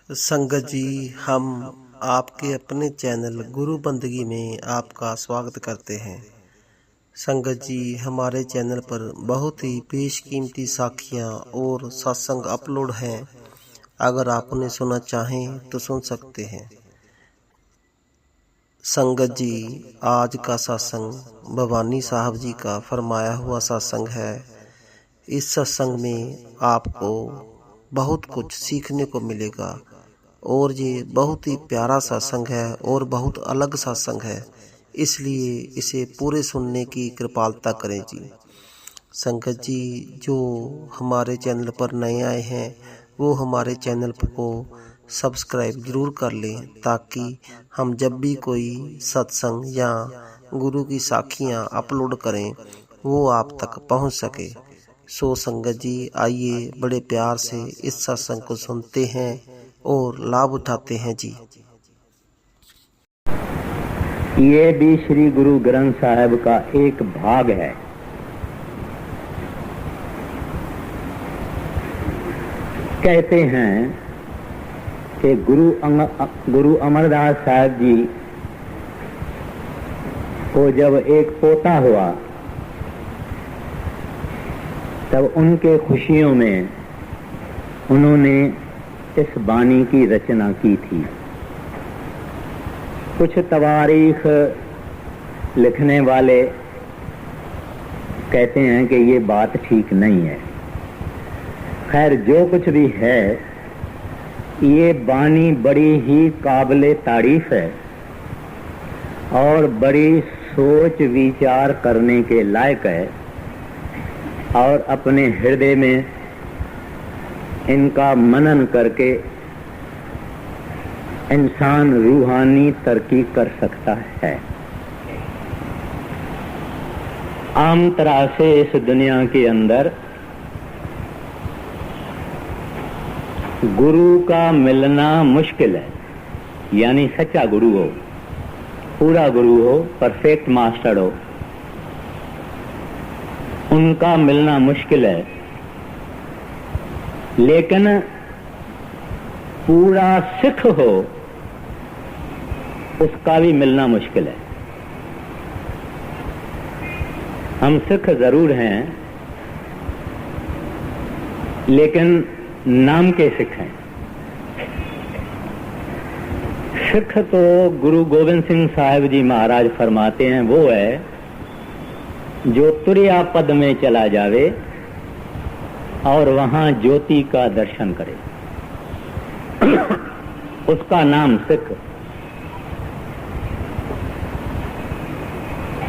संगत जी, हम आपके अपने चैनल गुरु बंदगी में आपका स्वागत करते हैं। संगत जी, हमारे चैनल पर बहुत ही बेशकीमती साखियाँ और सत्संग अपलोड हैं। अगर आप उन्हें सुनना चाहें तो सुन सकते हैं। संगत जी, आज का सत्संग भवानी साहब जी का फरमाया हुआ सत्संग है। इस सत्संग में आपको बहुत कुछ सीखने को मिलेगा और ये बहुत ही प्यारा सत्संग है और बहुत अलग सत्संग है, इसलिए इसे पूरे सुनने की कृपालता करें जी। संगत जी, जो हमारे चैनल पर नए आए हैं वो हमारे चैनल को सब्सक्राइब ज़रूर कर लें, ताकि हम जब भी कोई सत्संग या गुरु की साखियाँ अपलोड करें वो आप तक पहुंच सके। सो संगत जी, आइए बड़े प्यार से इस सत्संग को सुनते हैं और लाभ उठाते हैं जी। ये भी श्री गुरु ग्रंथ साहिब का एक भाग है। कहते हैं कि गुरु अमरदास साहब जी को जब एक पोता हुआ तब उनके खुशियों में उन्होंने इस बानी की रचना की थी। कुछ तवारीख लिखने वाले कहते हैं कि ये बात ठीक नहीं है। खैर, जो कुछ भी है, ये बानी बड़ी ही काबिले तारीफ है और बड़ी सोच विचार करने के लायक है, और अपने हृदय में इनका मनन करके इंसान रूहानी तरक्की कर सकता है। आम तरह से इस दुनिया के अंदर गुरु का मिलना मुश्किल है, यानी सच्चा गुरु हो, पूरा गुरु हो, परफेक्ट मास्टर हो, उनका मिलना मुश्किल है। लेकिन पूरा सिख हो उसका भी मिलना मुश्किल है। हम सिख जरूर हैं, लेकिन नाम के सिख हैं। सिख तो गुरु गोविंद सिंह साहिब जी महाराज फरमाते हैं वो है जो तुरिया पद में चला जावे और वहां ज्योति का दर्शन करे, उसका नाम सिख।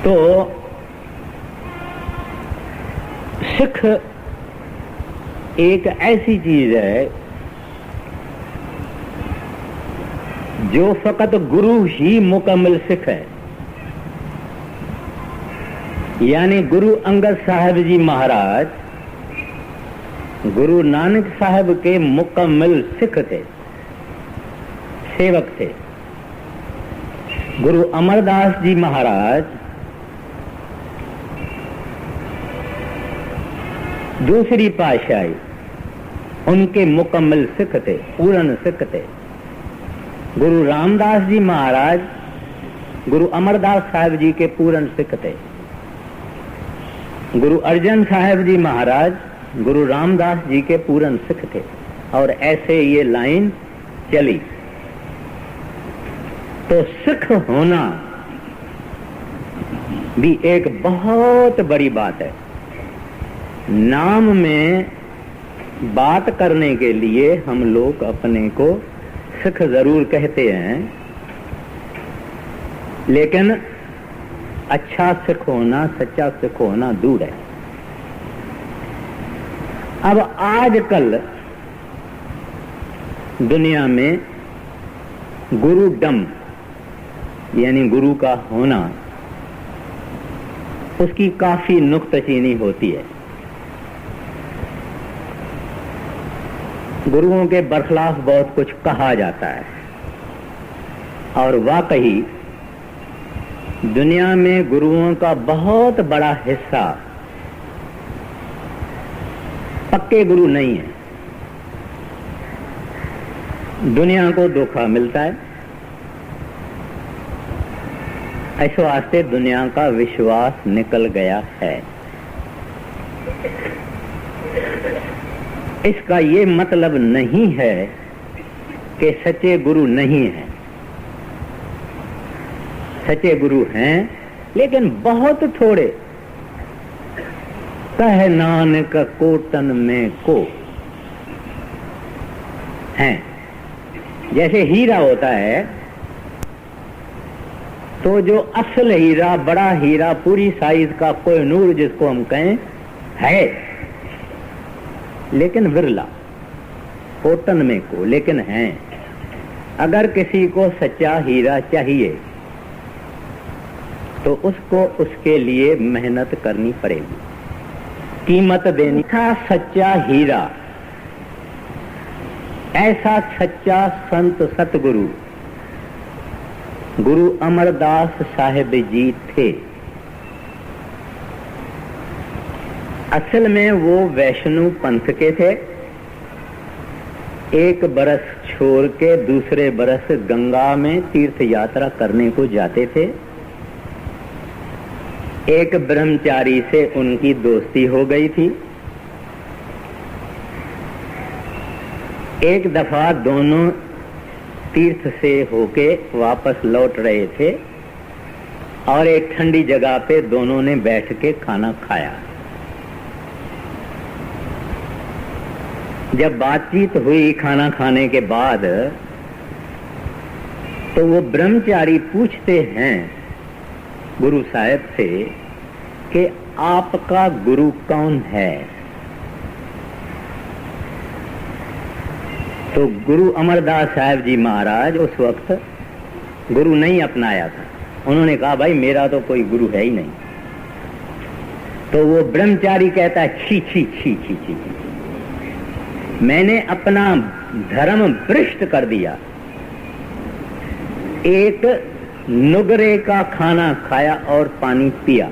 तो सिख एक ऐसी चीज है जो फकत गुरु ही मुकम्मल सिख है। यानी गुरु अंगद साहब जी महाराज गुरु नानक साहब के मुकम्मल सिख थे, सेवक थे। गुरु अमरदास जी महाराज दूसरी पातशाही उनके मुकम्मल सिख थे, पूर्ण सिख थे। गुरु रामदास जी महाराज गुरु अमरदास साहब जी के पूर्ण सिख थे। गुरु अर्जन साहब जी महाराज गुरु रामदास जी के पूर्ण सिख थे, और ऐसे ये लाइन चली। तो सिख होना भी एक बहुत बड़ी बात है। नाम में बात करने के लिए हम लोग अपने को सिख जरूर कहते हैं, लेकिन अच्छा सिख होना, सच्चा सिख होना दूर है। अब आजकल दुनिया में गुरुडम यानी गुरु का होना, उसकी काफी नुक्ताचीनी होती है। गुरुओं के बरखलाफ बहुत कुछ कहा जाता है, और वाकई दुनिया में गुरुओं का बहुत बड़ा हिस्सा पक्के गुरु नहीं है। दुनिया को धोखा मिलता है, इस वास्ते दुनिया का विश्वास निकल गया है। इसका ये मतलब नहीं है कि सच्चे गुरु नहीं है। सच्चे गुरु हैं, लेकिन बहुत थोड़े। कह नानक कोटन में को हैं। जैसे हीरा होता है तो जो असल हीरा, बड़ा हीरा, पूरी साइज का कोहिनूर जिसको हम कहें, है लेकिन विरला, कोटन में को, लेकिन है। अगर किसी को सच्चा हीरा चाहिए तो उसको उसके लिए मेहनत करनी पड़ेगी, कीमत देनी। था सच्चा हीरा, ऐसा सच्चा संत सतगुरु गुरु अमरदास साहिब जी थे। असल में वो वैष्णव पंथ के थे। एक बरस छोड़ के दूसरे बरस गंगा में तीर्थ यात्रा करने को जाते थे। एक ब्रह्मचारी से उनकी दोस्ती हो गई थी। एक दफा दोनों तीर्थ से होके वापस लौट रहे थे और एक ठंडी जगह पे दोनों ने बैठ के खाना खाया। जब बातचीत हुई खाना खाने के बाद, तो वो ब्रह्मचारी पूछते हैं गुरु साहब से कि आपका गुरु कौन है? तो गुरु अमरदास साहब जी महाराज उस वक्त गुरु नहीं अपनाया था। उन्होंने कहा भाई मेरा तो कोई गुरु है ही नहीं। तो वो ब्रह्मचारी कहता है छी छी छी छी छी, मैंने अपना धर्म भ्रष्ट कर दिया। एक नुगरे का खाना खाया और पानी पिया।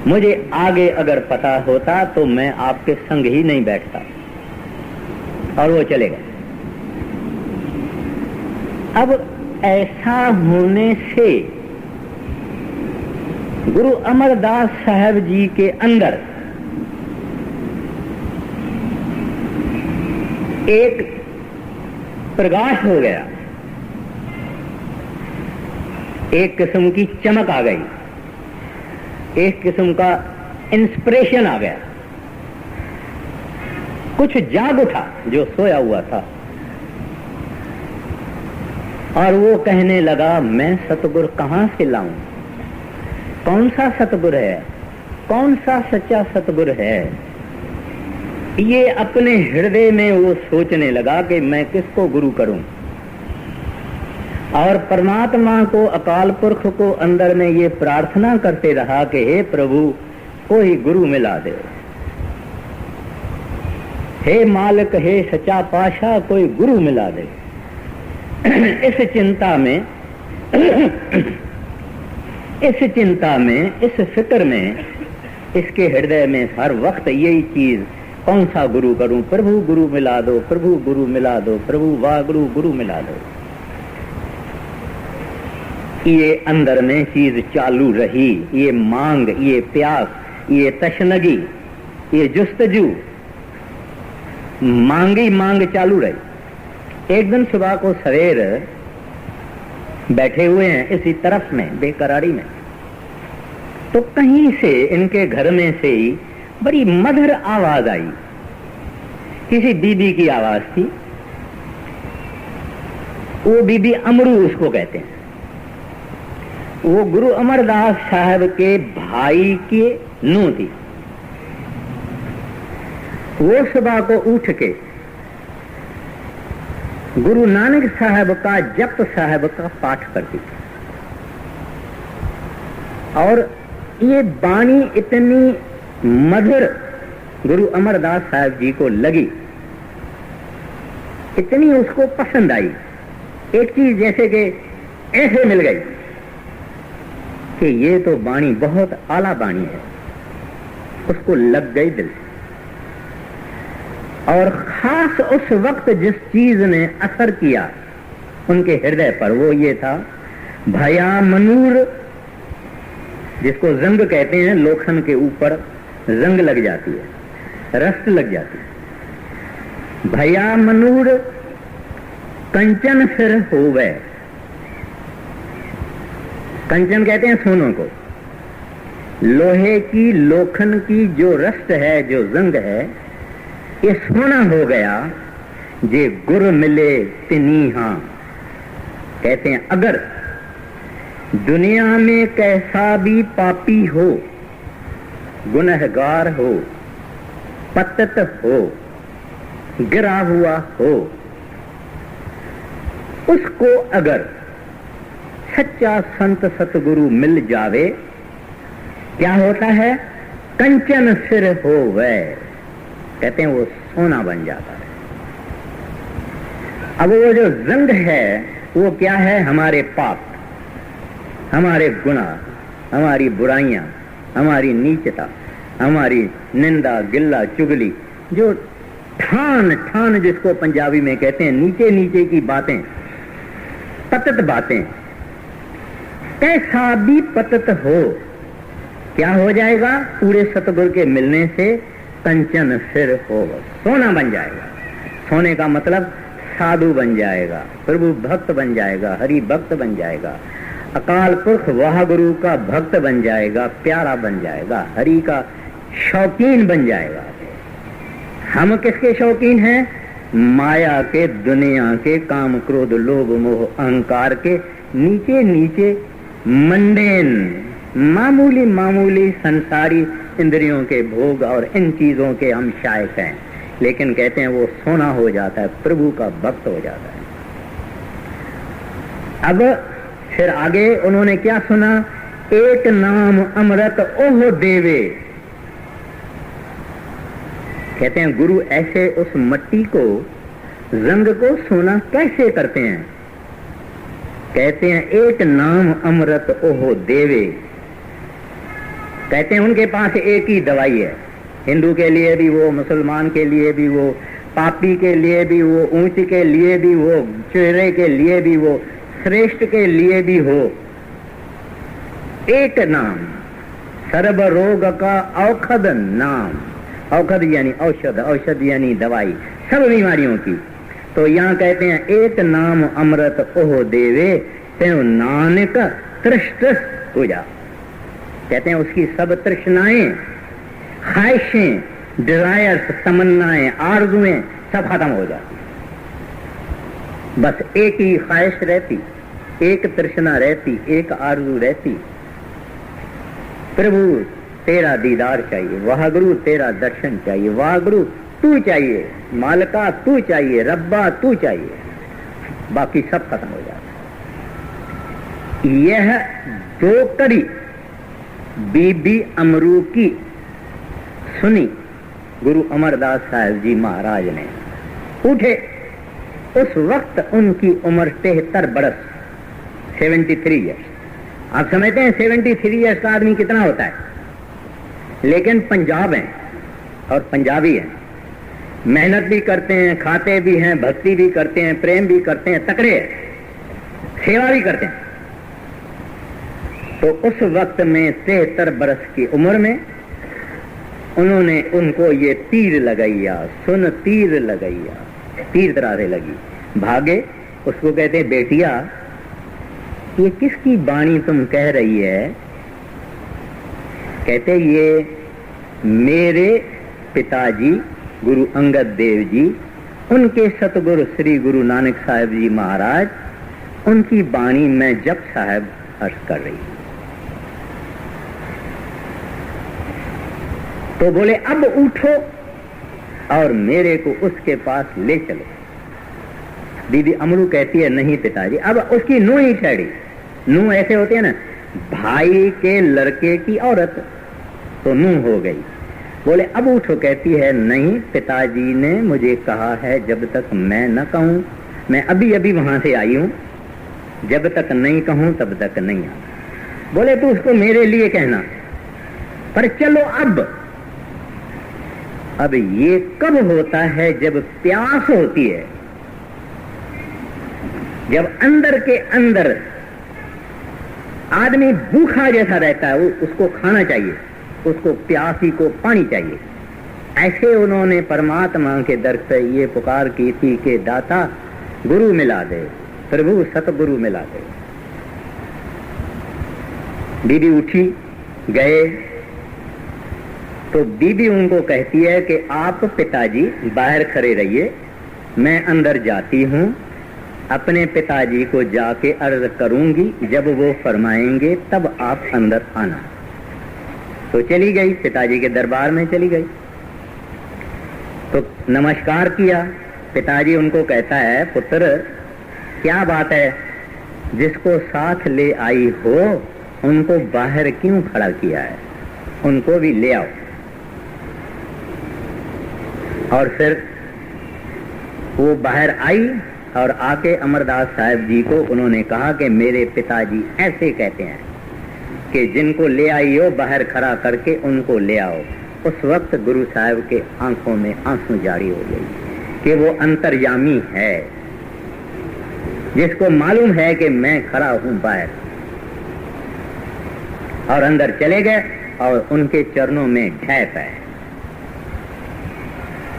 मुझे आगे अगर पता होता तो मैं आपके संग ही नहीं बैठता। और वो चले गए। अब ऐसा होने से गुरु अमरदास साहब जी के अंदर एक प्रकाश हो गया, एक किस्म की चमक आ गई, एक किस्म का इंस्पिरेशन आ गया। कुछ जाग उठा जो सोया हुआ था और वो कहने लगा मैं सतगुरु कहां से लाऊं? कौन सा सतगुरु है? कौन सा सच्चा सतगुरु है? ये अपने हृदय में वो सोचने लगा कि मैं किसको गुरु करूं। और परमात्मा को, अकाल पुरख को अंदर में ये प्रार्थना करते रहा कि हे प्रभु कोई गुरु मिला दे, हे मालिक, हे सच्चा पाशाह कोई गुरु मिला दे। इस चिंता में, इस फिक्र में, इसके हृदय में हर वक्त यही चीज, कौन सा गुरु करूं? प्रभु गुरु मिला दो, प्रभु गुरु मिला दो, प्रभु वाह गुरु गुरु मिला दो। ये अंदर में चीज चालू रही, ये मांग, ये प्यास, ये तशनगी, ये जुस्तजू, मांगी मांग चालू रही। एक दिन सुबह को सवेर बैठे हुए हैं इसी तरफ में, बेकरारी में, तो कहीं से इनके घर में से ही बड़ी मधुर आवाज आई। किसी बीबी की आवाज थी। वो बीबी अमरू उसको कहते हैं। वो गुरु अमरदास साहब के भाई के नूंह थी। वो सुबह को उठ के गुरु नानक साहब का, जप साहब का पाठ करती थी। और ये बाणी इतनी मधुर गुरु अमरदास साहब जी को लगी, इतनी उसको पसंद आई। एक चीज जैसे कि ऐसे मिल गई कि ये तो बाणी बहुत आला बाणी है, उसको लग गई दिल से। और खास उस वक्त जिस चीज ने असर किया उनके हृदय पर, वो ये था भया मनूर, जिसको जंग कहते हैं, लोखन के ऊपर जंग लग जाती है, रस्ट लग जाती है। भया मनूर कंचन सिर होवे, कंचन कहते हैं सोनों को, लोहे की लोखन की जो रस्ट है, जो जंग है, ये सोना हो गया। जे गुर मिले तिनीहा, कहते हैं अगर दुनिया में कैसा भी पापी हो, गुनहगार हो, पतित हो, गिरा हुआ हो, उसको अगर सच्चा संत सतगुरु मिल जावे, क्या होता है? कंचन सिर हो वै, कहते हैं वो सोना बन जाता है। अब वो जो जंग है वो क्या है? हमारे पाप, हमारे गुनाह, हमारी बुराइयां, हमारी नीचता, हमारी निंदा गिल्ला चुगली, जो ठान ठान जिसको पंजाबी में कहते हैं, नीचे नीचे की बातें, पतित बातें, कैसा भी पतित हो, क्या हो जाएगा? पूरे सतगुरु के मिलने से कंचन सिर हो, सोना बन जाएगा। सोने का मतलब साधु बन जाएगा, प्रभु भक्त बन जाएगा, हरि भक्त बन जाएगा, अकाल पुरख वाह गुरु का भक्त बन जाएगा, प्यारा बन जाएगा, हरि का शौकीन बन जाएगा। हम किसके शौकीन हैं? माया के, दुनिया के, काम क्रोध लोभ मोह अहंकार के नीचे नीचे मंडेन, मामूली मामूली संसारी इंद्रियों के भोग और इन चीजों के हम शायक हैं। लेकिन कहते हैं वो सोना हो जाता है, प्रभु का भक्त हो जाता है। अब फिर आगे उन्होंने क्या सुना? एक नाम अमृत ओह देवे, कहते हैं गुरु ऐसे उस मट्टी को, जंग को सोना कैसे करते हैं? कहते हैं एक नाम अमृत ओह देवे, कहते हैं उनके पास एक ही दवाई है, हिंदू के लिए भी वो, मुसलमान के लिए भी वो, पापी के लिए भी वो, ऊंच के लिए भी वो, चेहरे के लिए भी वो, श्रेष्ठ के लिए भी हो, एक नाम, सर्व रोग का औषध नाम, औषध यानी औषध, औषध यानी दवाई सब बीमारियों की। तो यहाँ कहते हैं एक नाम अमृत ओह देवे, तेनु नानक तृष्ट हो जा, कहते हैं उसकी सब तृष्णाएं, ख्वाहिशें, डिजायर्स, तमन्नाएं, आरजुएं सब खत्म हो जाती। बस एक ही ख्वाहिश रहती, एक तृष्णा रहती, एक आरजू रहती, प्रभु तेरा दीदार चाहिए, वाह गुरु तेरा दर्शन चाहिए, वाह गुरु तू चाहिए, मालिका तू चाहिए, रब्बा तू चाहिए, बाकी सब खत्म हो जाता। यह दो कड़ी बीबी अमरू की सुनी गुरु अमरदास साहब जी महाराज ने, उठे। उस वक्त उनकी उम्र 73 बरस, 73 ईयर्स। आप समझते हैं 73 ईयर्स का आदमी कितना होता है? लेकिन पंजाब है और पंजाबी है, मेहनत भी करते हैं, खाते भी हैं, भक्ति भी करते हैं, प्रेम भी करते हैं, तकड़े सेवा भी करते हैं। तो उस वक्त में 73 बरस की उम्र में उन्होंने उनको ये तीर लगैया, सुन तीर लगैया, तीर तरह से लगी, भागे। उसको कहते हैं बेटिया ये किसकी बाणी तुम कह रही है? कहते ये मेरे पिताजी गुरु अंगद देव जी, उनके सतगुरु श्री गुरु नानक साहब जी महाराज, उनकी बाणी मैं जप साहब अर्ज कर रही। तो बोले अब उठो और मेरे को उसके पास ले चलो। दीदी अमरू कहती है नहीं पिताजी। अब उसकी नूह ही ठहरी। नूह ऐसे होते हैं ना, भाई के लड़के की औरत, तो नूह हो गई। बोले अब उठो, कहती है नहीं पिताजी ने मुझे कहा है जब तक मैं न कहूं, मैं अभी अभी वहां से आई हूं, जब तक नहीं कहूं तब तक नहीं आना। बोले तू उसको मेरे लिए कहना, पर चलो अब। अब ये कब होता है? जब प्यास होती है, जब अंदर के अंदर आदमी भूखा जैसा रहता है, उसको खाना चाहिए, उसको प्यासी को पानी चाहिए। ऐसे उन्होंने परमात्मा के दर से ये पुकार की थी कि दाता गुरु मिला दे, प्रभु सतगुरु मिला दे। बीबी उठी, गए तो बीबी उनको कहती है कि आप पिताजी बाहर खड़े रहिए, मैं अंदर जाती हूं, अपने पिताजी को जाके अर्ज करूंगी, जब वो फरमाएंगे तब आप अंदर आना। तो चली गई, पिताजी के दरबार में चली गई, तो नमस्कार किया। पिताजी उनको कहता है, पुत्र क्या बात है, जिसको साथ ले आई हो उनको बाहर क्यों खड़ा किया है, उनको भी ले आओ। और फिर वो बाहर आई और आके अमरदास साहब जी को उन्होंने कहा कि मेरे पिताजी ऐसे कहते हैं कि जिनको ले आई हो बाहर खड़ा करके उनको ले आओ। उस वक्त गुरु साहब के आंखों में आंसू जारी हो गई कि वो अंतर्यामी है, जिसको मालूम है कि मैं खड़ा हूं बाहर। और अंदर चले गए और उनके चरणों में ढह पाए।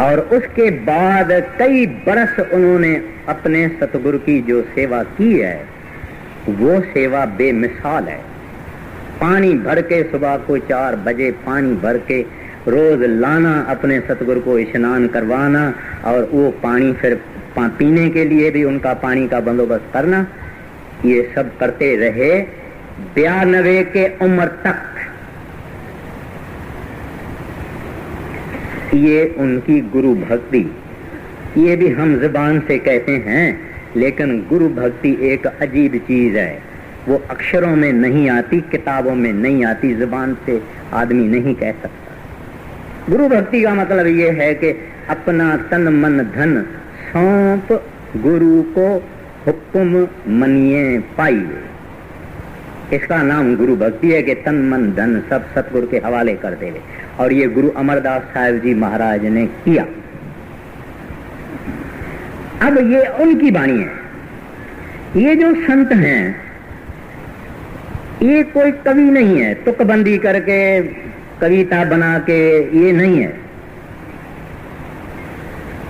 और उसके बाद कई बरस उन्होंने अपने सतगुरु की जो सेवा की है वो सेवा बेमिसाल है। पानी भर के सुबह को 4 बजे पानी भर के रोज लाना, अपने सतगुरु को स्नान करवाना और वो पानी फिर पीने के लिए भी उनका पानी का बंदोबस्त करना, ये सब करते रहे 92 के उम्र तक। ये उनकी गुरु भक्ति, ये भी हम जुबान से कहते हैं, लेकिन गुरु भक्ति एक अजीब चीज है। वो अक्षरों में नहीं आती, किताबों में नहीं आती, जुबान से आदमी नहीं कह सकता। गुरु भक्ति का मतलब ये है कि अपना तन मन धन सौंप गुरु को हुक्म मनिए पाइए। इसका नाम गुरु भक्ति है कि तन मन धन सब सतगुरु के हवाले कर देवे। और ये गुरु अमरदास साहब जी महाराज ने किया। अब ये उनकी वाणी है। ये जो संत हैं ये कोई कवि नहीं है, तुकबंदी करके कविता बना के, ये नहीं है।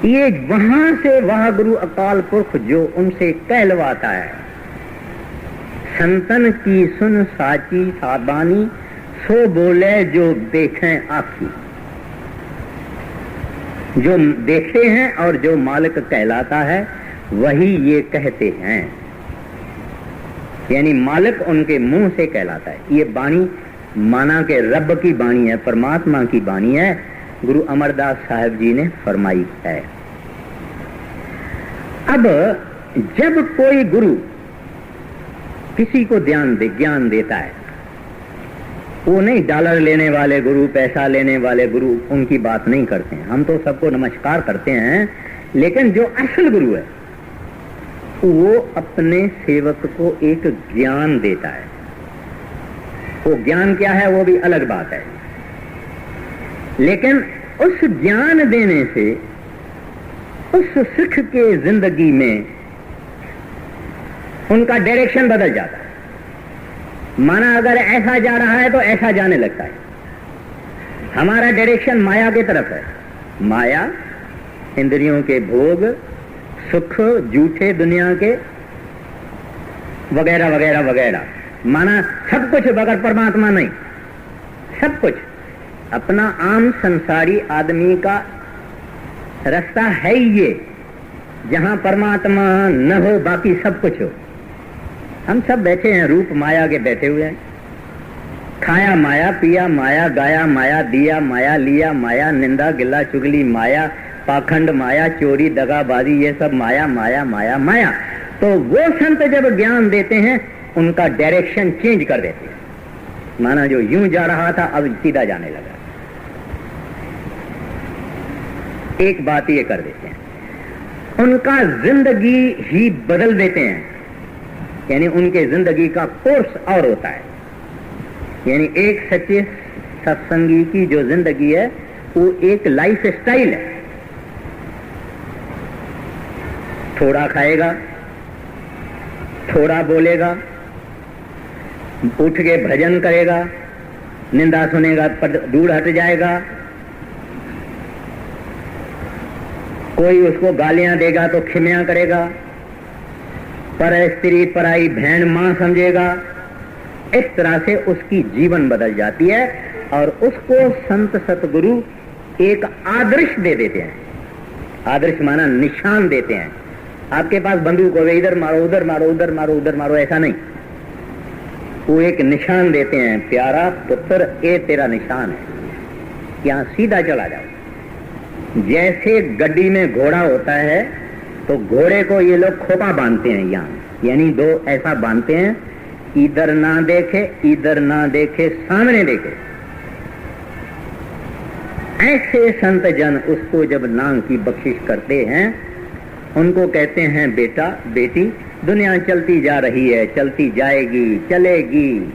ये वहां से वह गुरु अकाल पुरख जो उनसे कहलवाता है, संतन की सुन साची साबानी, सो बोले जो देखें आखी। जो देखते हैं और जो मालिक कहलाता है वही ये कहते हैं, यानी मालिक उनके मुंह से कहलाता है। ये बाणी माना के रब की बाणी है, परमात्मा की बाणी है, गुरु अमरदास साहब जी ने फरमाई है। अब जब कोई गुरु किसी को ज्ञान देता है, वो नहीं डॉलर लेने वाले गुरु, पैसा लेने वाले गुरु, उनकी बात नहीं करते हैं। हम तो सबको नमस्कार करते हैं, लेकिन जो असल गुरु है वो अपने सेवक को एक ज्ञान देता है। वो ज्ञान क्या है वो भी अलग बात है, लेकिन उस ज्ञान देने से उस सिख के जिंदगी में उनका डायरेक्शन बदल जाता है। माना अगर ऐसा जा रहा है तो ऐसा जाने लगता है। हमारा डायरेक्शन माया की तरफ है। माया, इंद्रियों के भोग, सुख, झूठे दुनिया के वगैरह वगैरह वगैरह, माना सब कुछ बगैर परमात्मा नहीं, सब कुछ अपना आम संसारी आदमी का रास्ता है ही ये, जहां परमात्मा न हो बाकी सब कुछ हो। हम सब बैठे हैं रूप माया के बैठे हुए हैं। खाया माया, पिया माया, गाया माया, दिया माया, लिया माया, निंदा गिला चुगली माया, पाखंड माया, चोरी दगाबाजी, ये सब माया माया माया माया। तो वो संत जब ज्ञान देते हैं उनका डायरेक्शन चेंज कर देते हैं। माना जो यूं जा रहा था अब सीधा जाने लगा। एक बात ये कर देते हैं, उनका जिंदगी ही बदल देते हैं, यानी उनके जिंदगी का कोर्स और होता है। यानी एक सच्चे सत्संगी की जो जिंदगी है वो एक लाइफ स्टाइल है। थोड़ा खाएगा, थोड़ा बोलेगा, उठ के भजन करेगा, निंदा सुनेगा पर दूर हट जाएगा, कोई उसको गालियां देगा तो खिम्या करेगा, पर स्त्री पराई बहन मां समझेगा। इस तरह से उसकी जीवन बदल जाती है और उसको संत सतगुरु एक आदर्श दे देते हैं। आदर्श माना निशान देते हैं। आपके पास बंदूक हो गई, इधर मारो उधर मारो उधर मारो उधर मारो, ऐसा नहीं। वो एक निशान देते हैं, प्यारा पुत्र ये तेरा निशान है, यहाँ सीधा चला जाओ। जैसे गड्डी में घोड़ा होता है तो घोड़े को ये लोग खोपा बांधते हैं, यहाँ यानी दो ऐसा बांधते हैं, इधर ना देखे इधर ना देखे, सामने देखे। ऐसे संत जन उसको जब नाम की बख्शिश करते हैं, उनको कहते हैं बेटा बेटी दुनिया चलती जा रही है, चलती जाएगी, चलेगी,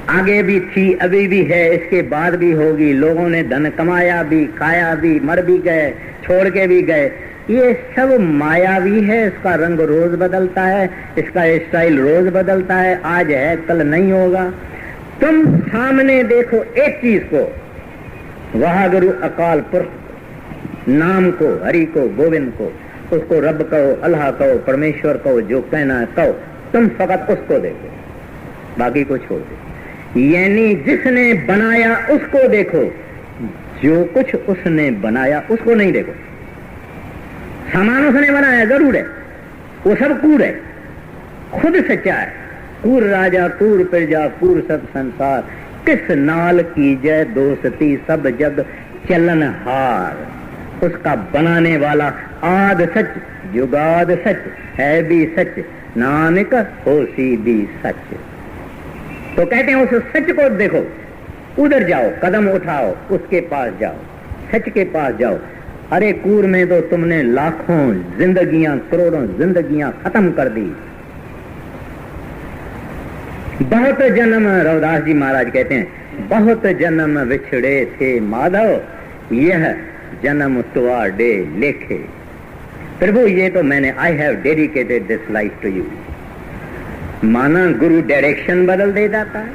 आगे भी थी अभी भी है, इसके बाद भी होगी। लोगों ने धन कमाया भी, खाया भी, मर भी गए, छोड़ के भी गए। ये सब मायावी है, इसका रंग रोज बदलता है, इसका स्टाइल रोज बदलता है, आज है कल नहीं होगा। तुम सामने देखो एक चीज को, वह गुरु अकाल पुरख नाम को, हरि को, गोविंद को, उसको रब कहो, अल्लाह कहो, परमेश्वर कहो, जो कहना है कहो, तुम फकत उसको देखो, बाकी को छोड़ दो। यानी जिसने बनाया उसको देखो, जो कुछ उसने बनाया उसको नहीं देखो। सामान उसने बनाया जरूर है, वो सब कूड़ है, खुद सच्चा है। कूड़ राजा कूड़ प्रजा कूड़ सब संसार, किस नाल की जय दोस्ती सब जग चलन हार। उसका बनाने वाला आद सच जुगाद सच है भी सच, नानक होसी भी सच। तो कहते हैं उस सच को देखो, उधर जाओ, कदम उठाओ, उसके पास जाओ, सच के पास जाओ। अरे कूड़ में तो तुमने लाखों जिंदगियां, करोड़ों जिंदगियां खत्म कर दी। बहुत जन्म, रविदास जी महाराज कहते हैं, बहुत जन्म विछड़े थे माधव, यह जन्म तुआडे लेखे। प्रभु ये तो मैंने, I have dedicated this life to you. माना गुरु डायरेक्शन बदल दे देता है,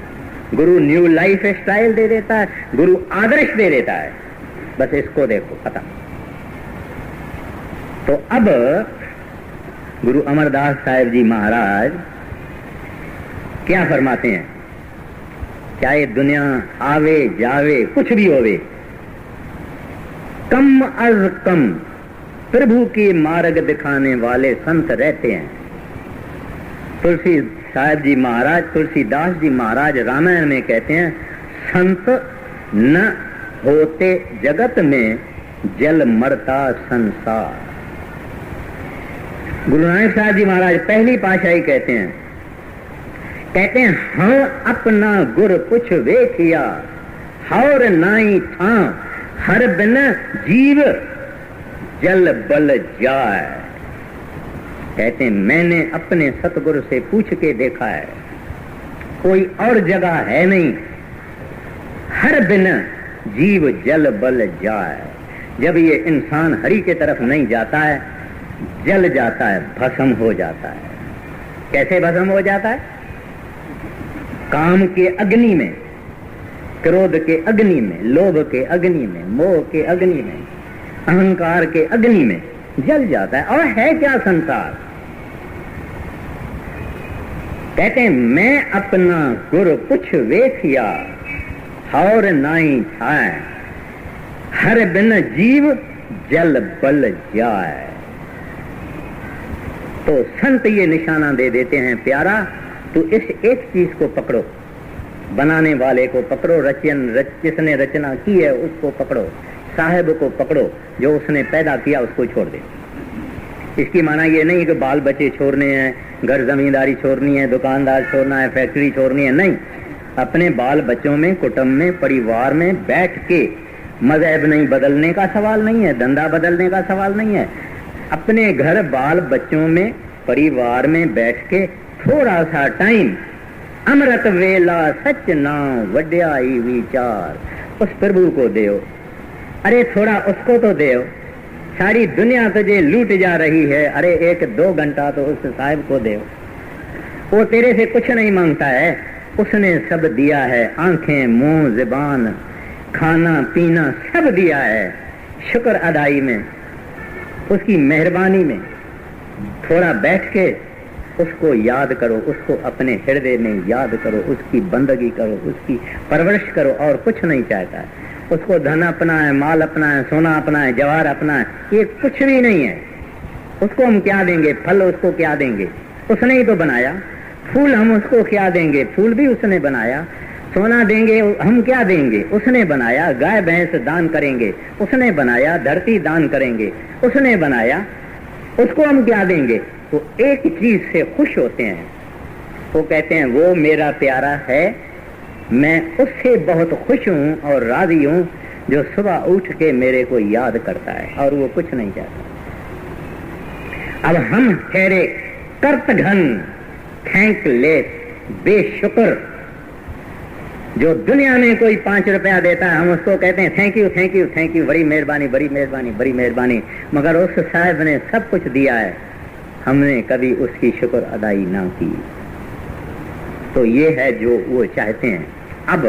गुरु न्यू लाइफ स्टाइल दे देता है, गुरु आदर्श दे देता है। बस इसको देखो, खत्म। तो अब गुरु अमरदास साहिब जी महाराज क्या फरमाते हैं, चाहे दुनिया आवे जावे कुछ भी होवे, कम अज कम प्रभु की मार्ग दिखाने वाले संत रहते हैं। तुलसी साहिब जी महाराज, तुलसीदास जी महाराज रामायण में कहते हैं, संत न होते जगत में जल मरता संसार। गुरु नानक साहब जी महाराज पहली पातशाही कहते हैं हाँ अपना गुर कुछ वेखिया, हौर नाई था हर बिन जीव जल बल जाए। कहते हैं मैंने अपने सतगुरु से पूछ के देखा है, कोई और जगह है नहीं, हर बिन जीव जल बल जाए। जब ये इंसान हरि के तरफ नहीं जाता है, जल जाता है, भस्म हो जाता है। कैसे भस्म हो जाता है? काम के अग्नि में, क्रोध के अग्नि में, लोभ के अग्नि में, मोह के अग्नि में, अहंकार के अग्नि में जल जाता है। और है क्या संसार? कहते हैं मैं अपना गुरु कुछ वेखिया, हौर नाई छाए, हर बिन जीव जल बल जाए। तो संत ये निशाना दे देते हैं, प्यारा तू इस एक चीज को पकड़ो, बनाने वाले को पकड़ो, जिसने रचना की है उसको पकड़ो, साहिब को पकड़ो, जो उसने पैदा किया उसको छोड़ दे। इसकी माना ये नहीं कि बाल बच्चे छोड़ने हैं, घर जमींदारी छोड़नी है, दुकानदार छोड़ना है, फैक्ट्री छोड़नी है, नहीं। अपने बाल बच्चों में, कुटुंब में, परिवार में बैठ के, मजहब नहीं बदलने का सवाल नहीं है, धंधा बदलने का सवाल नहीं है, अपने घर बाल बच्चों में, परिवार में बैठ के थोड़ा सा टाइम, अमृत वेला सच नाम वड्याई विचार, उस प्रभु को देओ, अरे थोड़ा उसको तो देओ, सारी दुनिया तुझे लूट जा रही है, अरे 1-2 घंटा तो उस साहिब को देओ। वो तेरे से कुछ नहीं मांगता है, उसने सब दिया है, आंखें, मुंह, जुबान, खाना पीना सब दिया है। शुक्र अदाई में, उसकी मेहरबानी में थोड़ा बैठ के उसको याद करो, उसको अपने हृदय में याद करो, उसकी बंदगी करो, उसकी परवरिश करो, और कुछ नहीं चाहता है। उसको धन अपना है, माल अपना है, सोना अपना है, जवाहर अपना है, ये कुछ भी नहीं है। उसको हम क्या देंगे? फल उसको क्या देंगे? उसने ही तो बनाया। फूल हम उसको क्या देंगे? फूल भी उसने बनाया। सोना देंगे हम क्या देंगे? उसने बनाया। गाय भैंस दान करेंगे, उसने बनाया। धरती दान करेंगे, उसने बनाया। उसको हम क्या देंगे? वो एक चीज से खुश होते हैं, वो कहते हैं वो मेरा प्यारा है, मैं उससे बहुत खुश हूं और राजी हूं, जो सुबह उठ के मेरे को याद करता है, और वो कुछ नहीं चाहता। अब हम ठहरे कर्तघन, थैंकलेस, बेशुक्र। जो दुनिया में कोई 5 रुपया देता है, हम उसको कहते हैं thank you thank you thank you, बड़ी मेहरबानी बड़ी मेहरबानी बड़ी मेहरबानी। मगर उस साहब ने सब कुछ दिया है, हमने कभी उसकी शुक्र अदाई ना की। तो ये है जो वो चाहते हैं। अब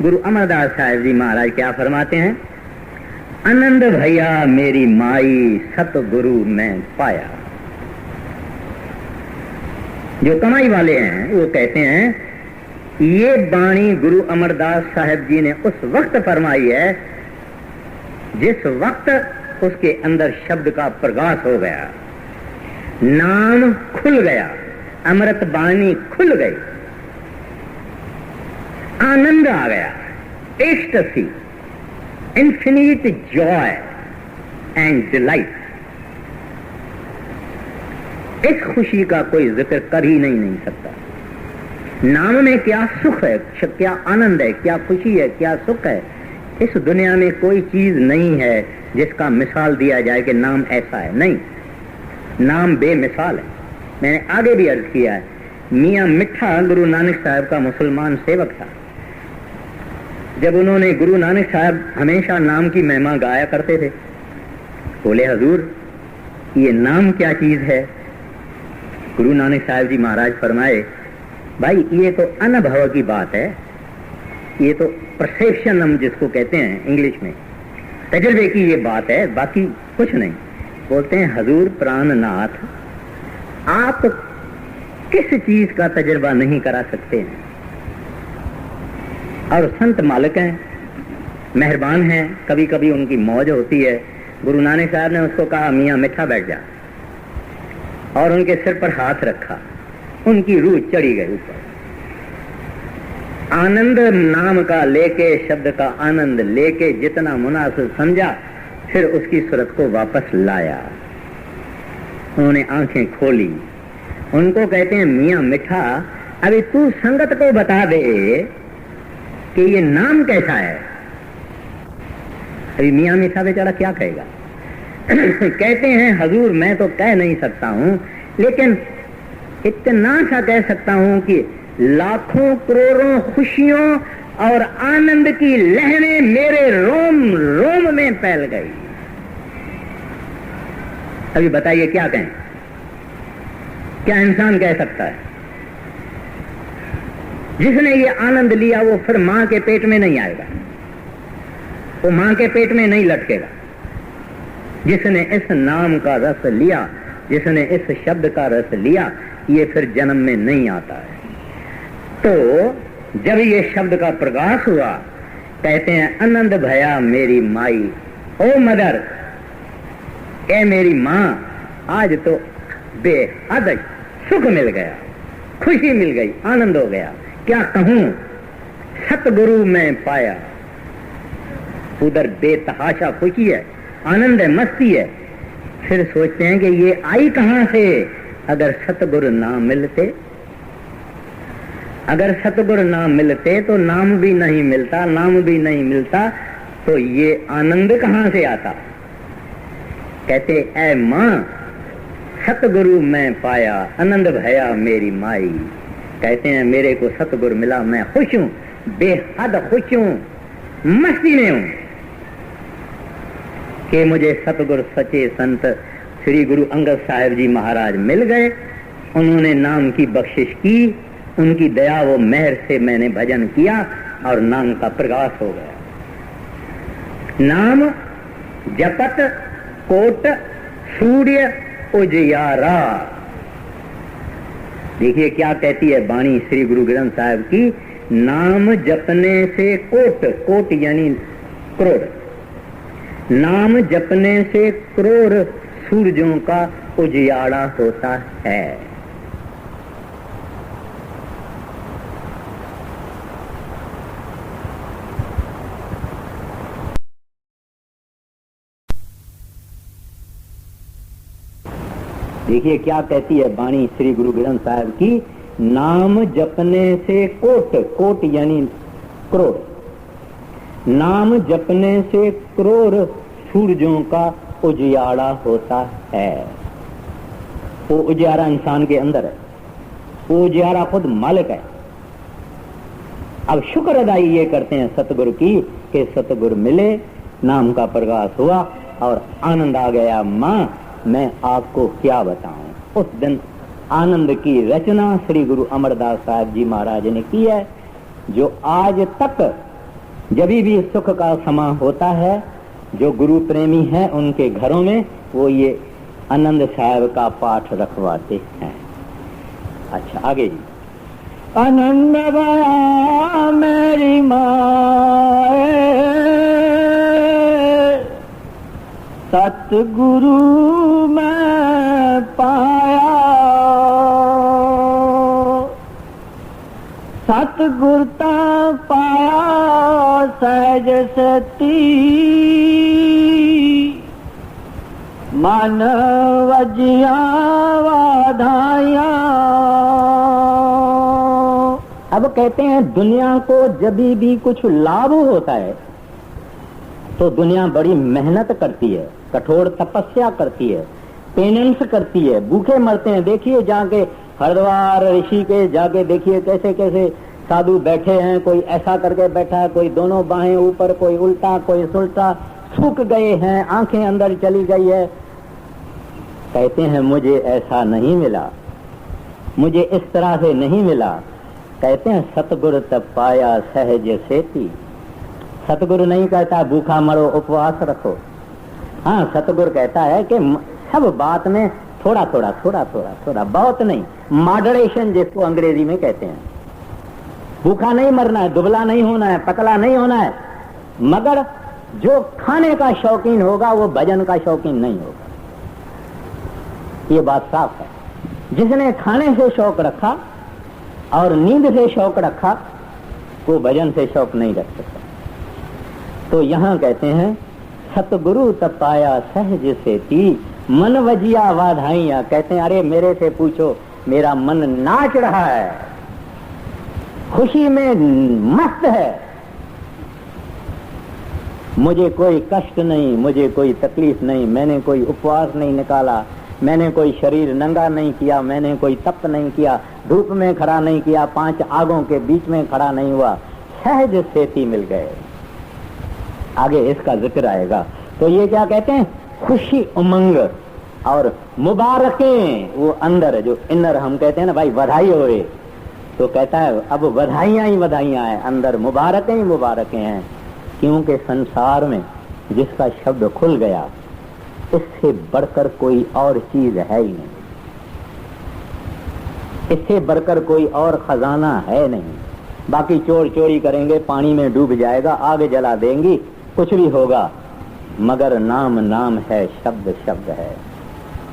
गुरु अमरदास साहिब जी महाराज क्या फरमाते हैं? आनंद भैया मेरी माई, सतगुरु मैं पाया। जो कमाई वाले हैं वो कहते हैं ये बाणी गुरु अमरदास साहिब जी ने उस वक्त फरमाई है जिस वक्त उसके अंदर शब्द का प्रकाश हो गया, नाम खुल गया, अमृत बाणी खुल गई, आनंद आ गया, ecstasy, infinite Joy and delight. इस खुशी का कोई जिक्र कर ही नहीं सकता। नाम में क्या सुख है, क्या आनंद है, क्या खुशी है, क्या सुख है। इस दुनिया में कोई चीज नहीं है जिसका मिसाल दिया जाए कि नाम ऐसा है। नहीं, नाम बेमिसाल है। मैंने आगे भी अर्ज किया है, मियां मिठा गुरु नानक साहब का मुसलमान सेवक था। जब उन्होंने, गुरु नानक साहब हमेशा नाम की महिमा गाया करते थे। बोले हजूर ये नाम क्या चीज है? गुरु नानक साहब जी महाराज फरमाए, भाई ये तो अनुभव की बात है, ये तो परसेप्शन हम जिसको कहते हैं इंग्लिश में, तजुर्बे की ये बात है, बाकी कुछ नहीं। बोलते हैं हजूर प्राणनाथ, आप किस चीज का तजुर्बा नहीं करा सकते हैं? और संत मालिक हैं, मेहरबान हैं, कभी कभी उनकी मौज होती है। गुरु नानक साहब ने उसको कहा मियां मिठा बैठ जा, और उनके सिर पर हाथ रखा, उनकी रूह चढ़ी गई ऊपर। आनंद नाम का लेके, शब्द का आनंद लेके जितना मुनासिब समझा, फिर उसकी सूरत को वापस लाया। उन्होंने आंखें खोली, उनको कहते हैं मियां मिठा अभी तू संगत को बता दे कि ये नाम कैसा है। अभी मियां मिठा बेचारा क्या कहेगा? कहते हैं हजूर मैं तो कह नहीं सकता हूं, लेकिन इतना सा कह सकता हूं कि लाखों करोड़ों खुशियों और आनंद की लहरें मेरे रोम रोम में फैल गई। अभी बताइए क्या कहें? क्या इंसान कह सकता है? जिसने ये आनंद लिया वो फिर मां के पेट में नहीं आएगा, वो मां के पेट में नहीं लटकेगा। जिसने इस नाम का रस लिया, जिसने इस शब्द का रस लिया, ये फिर जन्म में नहीं आता है। तो जब ये शब्द का प्रकाश हुआ, कहते हैं आनंद भया मेरी माई, ओ मदर, ए मेरी मां, आज तो बेहद सुख मिल गया, खुशी मिल गई, आनंद हो गया। क्या कहूं, सतगुरु में पाया। उधर बेतहाशा खुशी है, आनंद है, मस्ती है। फिर सोचते हैं कि ये आई कहां से? अगर सतगुरु ना मिलते, अगर सतगुरु ना मिलते तो नाम भी नहीं मिलता, नाम भी नहीं मिलता, तो ये आनंद कहां से आता? कहते ऐ मां, सतगुरु मैं पाया, आनंद भया मेरी माई। कहते हैं मेरे को सतगुरु मिला, मैं खुश हूं, बेहद खुश हूं, मस्ती में हूं कि मुझे सतगुरु सच्चे संत श्री गुरु अंगद साहिब जी महाराज मिल गए। उन्होंने नाम की बख्शिश की, उनकी दया वो मेहर से मैंने भजन किया और नाम का प्रकाश हो गया। नाम जपत कोट सूर्य उजियारा। देखिए क्या कहती है वाणी श्री गुरु ग्रंथ साहिब की, नाम जपने से कोट, कोट यानी करोड़, नाम जपने से करोड़ सूरजों का उजियारा होता है। देखिए क्या कहती है वाणी श्री गुरु ग्रंथ साहिब की, नाम जपने से कोट, कोट यानी करोड़, नाम जपने से करोड़ सूरजों का उजियारा होता है। वो उजियारा इंसान के अंदर है, वो उजियारा खुद मालिक है। अब शुक्र अदाई ये करते हैं सतगुरु की कि सतगुरु मिले, नाम का प्रकाश हुआ और आनंद आ गया। माँ मैं आपको क्या बताऊं। उस दिन आनंद की रचना श्री गुरु अमरदास साहब जी महाराज ने की है, जो आज तक जब भी सुख का समा होता है, जो गुरु प्रेमी है उनके घरों में वो ये आनंद साहब का पाठ रखवाते हैं। अच्छा आगे जी। आनंद भया मेरी माए, सतगुरु मैं पाया, सतगुरता पाया सहज सती, मन वजिया वाधाया। अब कहते हैं दुनिया को जब भी कुछ लाभ होता है तो दुनिया बड़ी मेहनत करती है, कठोर तपस्या करती है, पेनेंस करती है, भूखे मरते हैं। देखिए जाके हरिद्वार ऋषि के जाके देखिए कैसे कैसे साधु बैठे हैं, कोई ऐसा करके बैठा है, कोई दोनों बाहें ऊपर, कोई उल्टा, कोई सुलटा, सूख गए हैं, आंखें अंदर चली गई है। कहते हैं मुझे ऐसा नहीं मिला, मुझे इस तरह से नहीं मिला। कहते हैं सतगुरु तब पाया सहज सेती। सतगुरु नहीं कहता भूखा मरो उपवास रखो, हाँ सतगुरु कहता है कि सब बात में थोड़ा थोड़ा थोड़ा थोड़ा थोड़ा, बहुत नहीं, मॉडरेशन जिसको अंग्रेजी में कहते हैं। भूखा नहीं मरना है, दुबला नहीं होना है, पतला नहीं होना है, मगर जो खाने का शौकीन होगा वो भजन का शौकीन नहीं होगा। ये बात साफ है। जिसने खाने से शौक रखा और नींद से शौक रखा वो भजन से शौक नहीं रख सकता। तो यहाँ कहते हैं सतगुरु तपाया सहज सेती, मन वजिया वाधाइया। कहते हैं अरे मेरे से पूछो, मेरा मन नाच रहा है, खुशी में मस्त है, मुझे कोई कष्ट नहीं, मुझे कोई तकलीफ नहीं, मैंने कोई उपवास नहीं निकाला, मैंने कोई शरीर नंगा नहीं किया, मैंने कोई तप नहीं किया, धूप में खड़ा नहीं किया, 5 आगों के बीच में खड़ा नहीं हुआ, सहज सेती मिल गए। आगे इसका जिक्र आएगा। तो ये क्या कहते हैं, खुशी उमंग और मुबारकें। वो अंदर जो इनर हम कहते हैं ना भाई बधाई हो रही, तो कहता है अब बधाइयां ही बधाइयां हैं, अंदर मुबारकें ही मुबारकें हैं। क्योंकि संसार में जिसका शब्द खुल गया इससे बढ़कर कोई और चीज है ही नहीं, इससे बढ़कर कोई और खजाना है नहीं। बाकी चोर चोरी करेंगे, पानी में डूब जाएगा, आग जला देंगी, कुछ भी होगा, मगर नाम नाम है, शब्द शब्द है।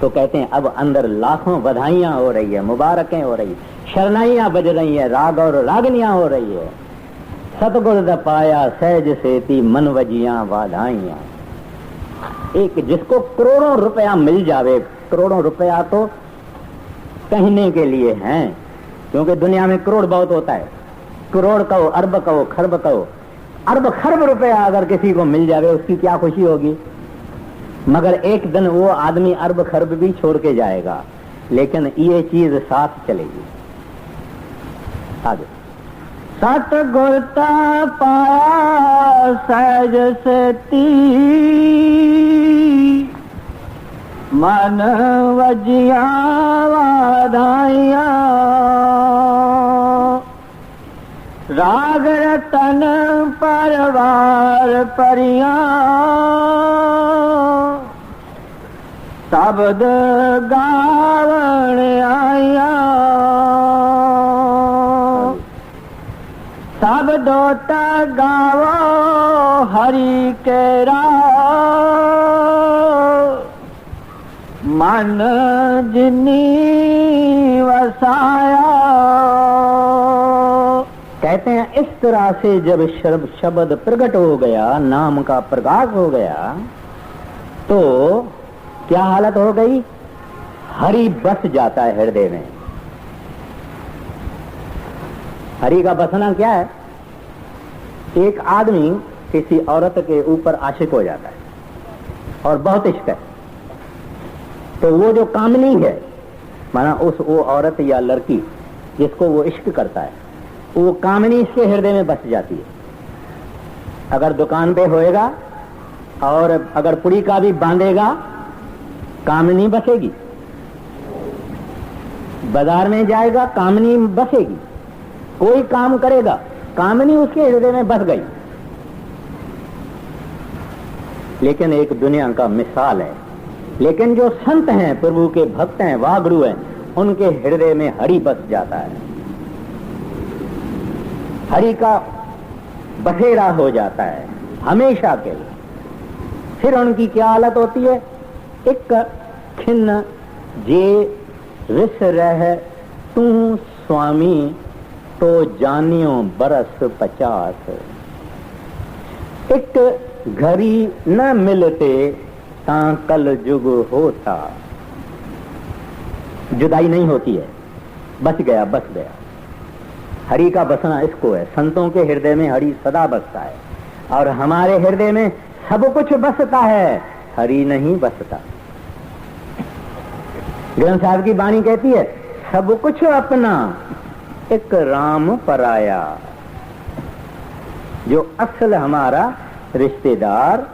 तो कहते हैं अब अंदर लाखों बधाइयां हो रही है, मुबारकें हो रही, शरणाइयां बज रही है, राग और रागनियां हो रही है। सतगुरु द पाया सहज सेती, मन वजियां वाधाइयां। एक जिसको करोड़ों रुपया मिल जावे, करोड़ों रुपया तो कहने के लिए हैं, क्योंकि दुनिया में करोड़ बहुत होता है, करोड़ कहो, अरब कहो, खरब कहो, अरब खरब रुपया अगर किसी को मिल जावे उसकी क्या खुशी होगी। मगर एक दिन वो आदमी अरब खरब भी छोड़ के जाएगा, लेकिन ये चीज साथ चलेगी। आगे। सतगुरता पाया सहज सेती, मन वजिया वाधाइया, राग रतन परवार परिया, शब्द गावण आया, सब दोता गावो हरि केरा, मन जिनी वसाया। कहते हैं इस तरह से जब शब्द प्रकट हो गया, नाम का प्रकाश हो गया, तो क्या हालत हो गई? हरि बस जाता है हृदय में। हरि का बसना क्या है? एक आदमी किसी औरत के ऊपर आशिक हो जाता है और बहुत इश्क है, तो वो जो कामनी है, माना वो औरत या लड़की जिसको वो इश्क करता है, वो कामनी इसके हृदय में बस जाती है। अगर दुकान पे होएगा और अगर पुड़ी का भी बांधेगा, कामनी बसेगी। बाजार में जाएगा, कामनी बसेगी। कोई काम करेगा, कामनी उसके हृदय में बस गई। लेकिन एक दुनिया का मिसाल है, लेकिन जो संत हैं, प्रभु के भक्त हैं, वागुरु हैं, उनके हृदय में हरि बस जाता है, हरि का बसेरा हो जाता है हमेशा के लिए। फिर उनकी क्या हालत होती है? एक खिन्न जे विस रह तू स्वामी, तो जानियो बरस 50। एक घड़ी न मिलते ता कल जुग होता। जुदाई नहीं होती है, बस गया बस गया। हरि का बसना इसको है। संतों के हृदय में हरि सदा बसता है और हमारे हृदय में सब कुछ बसता है, हरि नहीं बसता। ग्रंथ साहब की वाणी कहती है, सब कुछ अपना एक राम पराया। जो असल हमारा रिश्तेदार,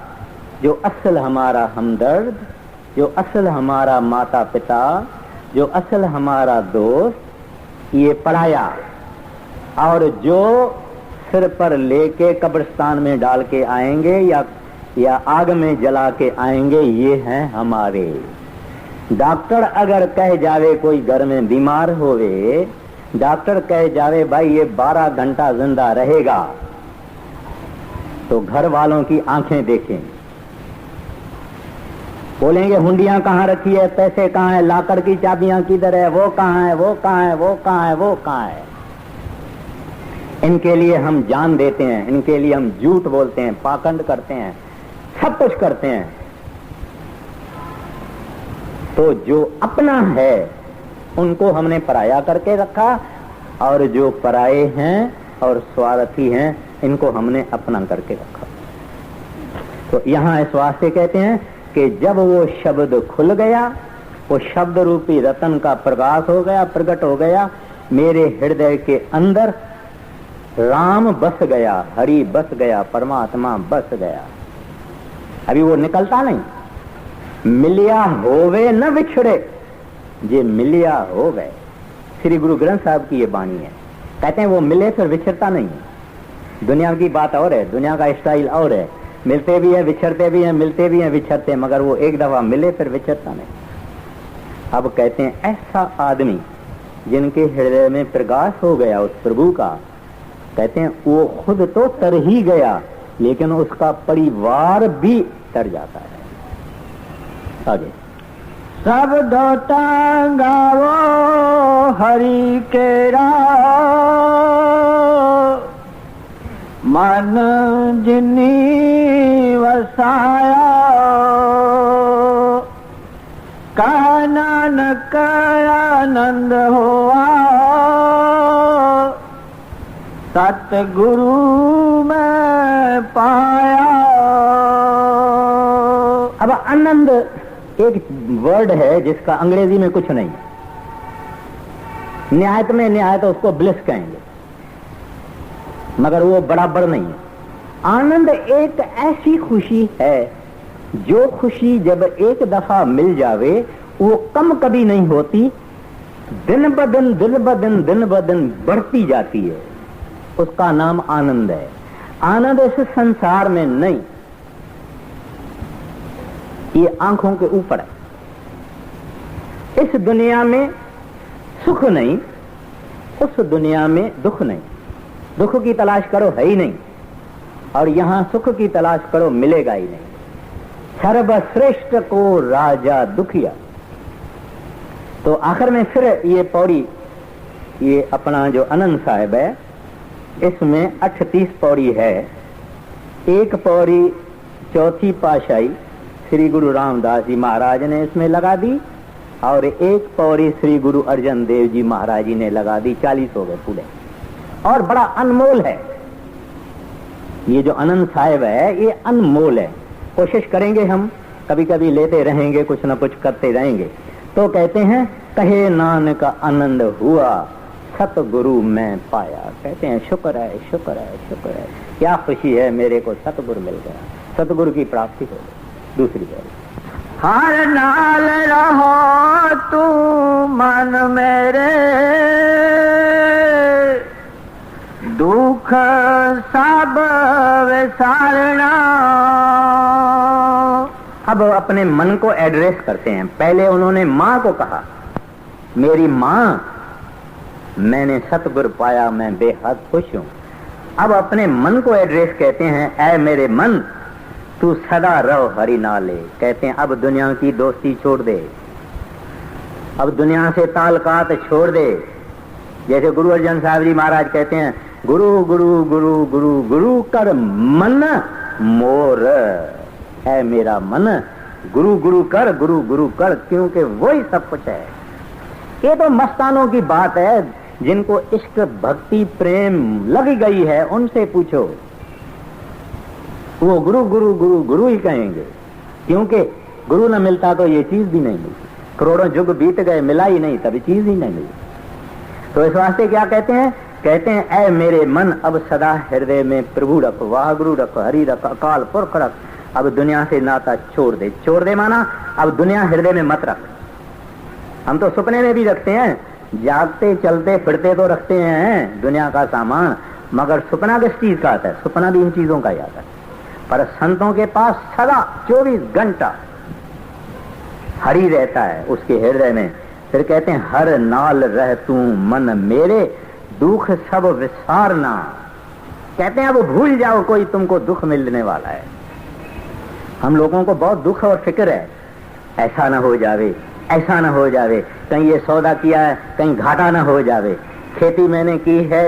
जो असल हमारा हमदर्द, जो असल हमारा माता पिता, जो असल हमारा दोस्त, ये पराया। और जो सिर पर लेके कब्रिस्तान में डाल के आएंगे या आग में जला के आएंगे, ये हैं हमारे। डॉक्टर अगर कह जावे कोई घर में बीमार होवे, डॉक्टर कह जावे भाई ये 12 घंटा जिंदा रहेगा, तो घर वालों की आंखें देखें, बोलेंगे हुंडियां कहाँ रखी है, पैसे कहाँ है, लाकर की चाबियां किधर है, वो कहाँ है, वो कहाँ है, वो कहाँ है, वो कहाँ है। इनके लिए हम जान देते हैं, इनके लिए हम झूठ बोलते हैं, पाखंड करते हैं, सब कुछ करते हैं। तो जो अपना है उनको हमने पराया करके रखा, और जो पराये हैं और स्वार्थी हैं इनको हमने अपना करके रखा। तो यहाँ इस वास्ते कहते हैं कि जब वो शब्द खुल गया, वो शब्द रूपी रतन का प्रकाश हो गया, प्रकट हो गया, मेरे हृदय के अंदर राम बस गया, हरि बस गया, परमात्मा बस गया। अभी वो निकलता नहीं। मिलिया होवे न विछड़े, जे मिलिया हो गए। श्री गुरु ग्रंथ साहब की ये वाणी है। कहते हैं वो मिले फिर विछड़ता नहीं। दुनिया की बात और है, दुनिया का स्टाइल और है, मिलते भी है, विछड़ते भी हैं, मिलते भी हैं, विछड़ते हैं, मगर वो एक दफा मिले फिर विछड़ता नहीं। अब कहते हैं ऐसा आदमी जिनके हृदय में प्रकाश हो गया उस प्रभु का, कहते हैं वो खुद तो तर ही गया, लेकिन उसका परिवार भी तर जाता है। आगे सब दोता गावो हरि केरा, मन जिनी वसाया। कह नानक आनंद हुआ, सतगुरु में पाया। अब आनंद एक वर्ड है जिसका अंग्रेजी में कुछ नहीं। न्यायत में न्यायत उसको ब्लिस कहेंगे। मगर वो बराबर नहीं है। आनंद एक ऐसी खुशी है जो खुशी जब एक दफा मिल जावे वो कम कभी नहीं होती, दिन ब दिन दिन ब दिन दिन ब दिन बढ़ती जाती है। उसका नाम आनंद है। आनंद इस संसार में नहीं, ये आंखों के ऊपर है। इस दुनिया में सुख नहीं, उस दुनिया में दुख नहीं। दुख की तलाश करो है ही नहीं, और यहां सुख की तलाश करो मिलेगा ही नहीं। सर्वश्रेष्ठ को राजा दुखिया। तो आखिर में फिर ये पौड़ी, ये अपना जो आनंद साहिब है, इसमें 38 पौड़ी है। एक पौड़ी चौथी पाशाही श्री गुरु रामदास जी महाराज ने इसमें लगा दी, और एक पौड़ी श्री गुरु अर्जन देव जी महाराज जी ने लगा दी। 40 हो गए पूरे, और बड़ा अनमोल है। ये जो आनंद साहिब है ये अनमोल है। कोशिश करेंगे हम, कभी कभी लेते रहेंगे, कुछ न कुछ करते रहेंगे। तो कहते हैं कहे नानक आनंद हुआ सतगुरु में पाया। कहते हैं शुक्र है, शुक्र है, शुक्र है, क्या खुशी है मेरे को सतगुरु मिल गया, सतगुरु की प्राप्ति हो गई। दूसरी बात, हर नाल रहो तू मन मेरे, दुख सब विसारना। अब अपने मन को एड्रेस करते हैं। पहले उन्होंने माँ को कहा, मेरी माँ, मैंने सतगुरु पाया, मैं बेहद खुश हूं। अब अपने मन को एड्रेस कहते हैं, ऐ मेरे मन, तू सदा रहो हरि नाले। कहते हैं अब दुनिया की दोस्ती छोड़ दे, अब दुनिया से ताल्लुकात छोड़ दे। जैसे गुरु अर्जन साहब जी महाराज कहते हैं, गुरु गुरु गुरु गुरु गुरु कर मन मोर। है मेरा मन, गुरु गुरु कर, गुरु गुरु कर, क्योंकि वही सब कुछ है। ये तो मस्तानों की बात है, जिनको इश्क भक्ति प्रेम लगी गई है उनसे पूछो, वो गुरु गुरु गुरु गुरु ही कहेंगे। क्योंकि गुरु न मिलता तो ये चीज भी नहीं मिलती। करोड़ों युग बीत गए, मिला ही नहीं, तभी चीज ही नहीं मिली। तो इस वास्ते क्या कहते हैं? कहते हैं ऐ मेरे मन, अब सदा हृदय में प्रभु रख, वाहगुरु रख, हरि रख, अकाल पुरख रख। अब दुनिया से नाता छोड़ दे। छोड़ दे माना अब दुनिया हृदय में मत रख। हम तो सपने में भी रखते हैं, जागते चलते फिरते तो रखते हैं दुनिया का सामान, मगर सपना किस चीज का आता है? सपना भी इन चीजों का ही आता है। पर संतों के पास सदा 24 घंटा हरि रहता है उसके हृदय में। फिर कहते हैं हर नाल रह तू मन मेरे, दुख सब विसारना। कहते हैं अब भूल जाओ कोई तुमको दुख मिलने वाला है। हम लोगों को बहुत दुख और फिक्र है, ऐसा ना हो जावे, ऐसा ना हो जावे, कहीं ये सौदा किया है कहीं घाटा ना हो जावे, खेती मैंने की है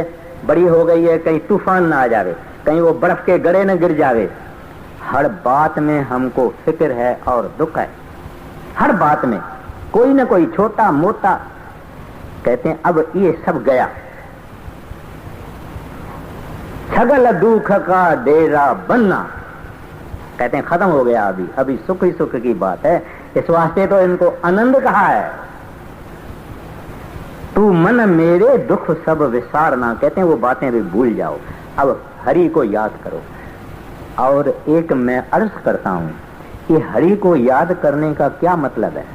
बड़ी हो गई है कहीं तूफान ना आ जावे, कहीं वो बर्फ के गड़े न गिर जावे। हर बात में हमको फिक्र है और दुख है, हर बात में कोई न कोई छोटा मोटा। कहते हैं अब ये सब गया, सगल दुख का डेरा बनना। कहते हैं खत्म हो गया, अभी सुख ही सुख की बात है। इस वास्ते तो इनको आनंद कहा है। तू मन मेरे दुख सब विसारना। कहते हैं वो बातें भी भूल जाओ, अब हरि को याद करो। और एक मैं अर्ज करता हूं कि हरि को याद करने का क्या मतलब है?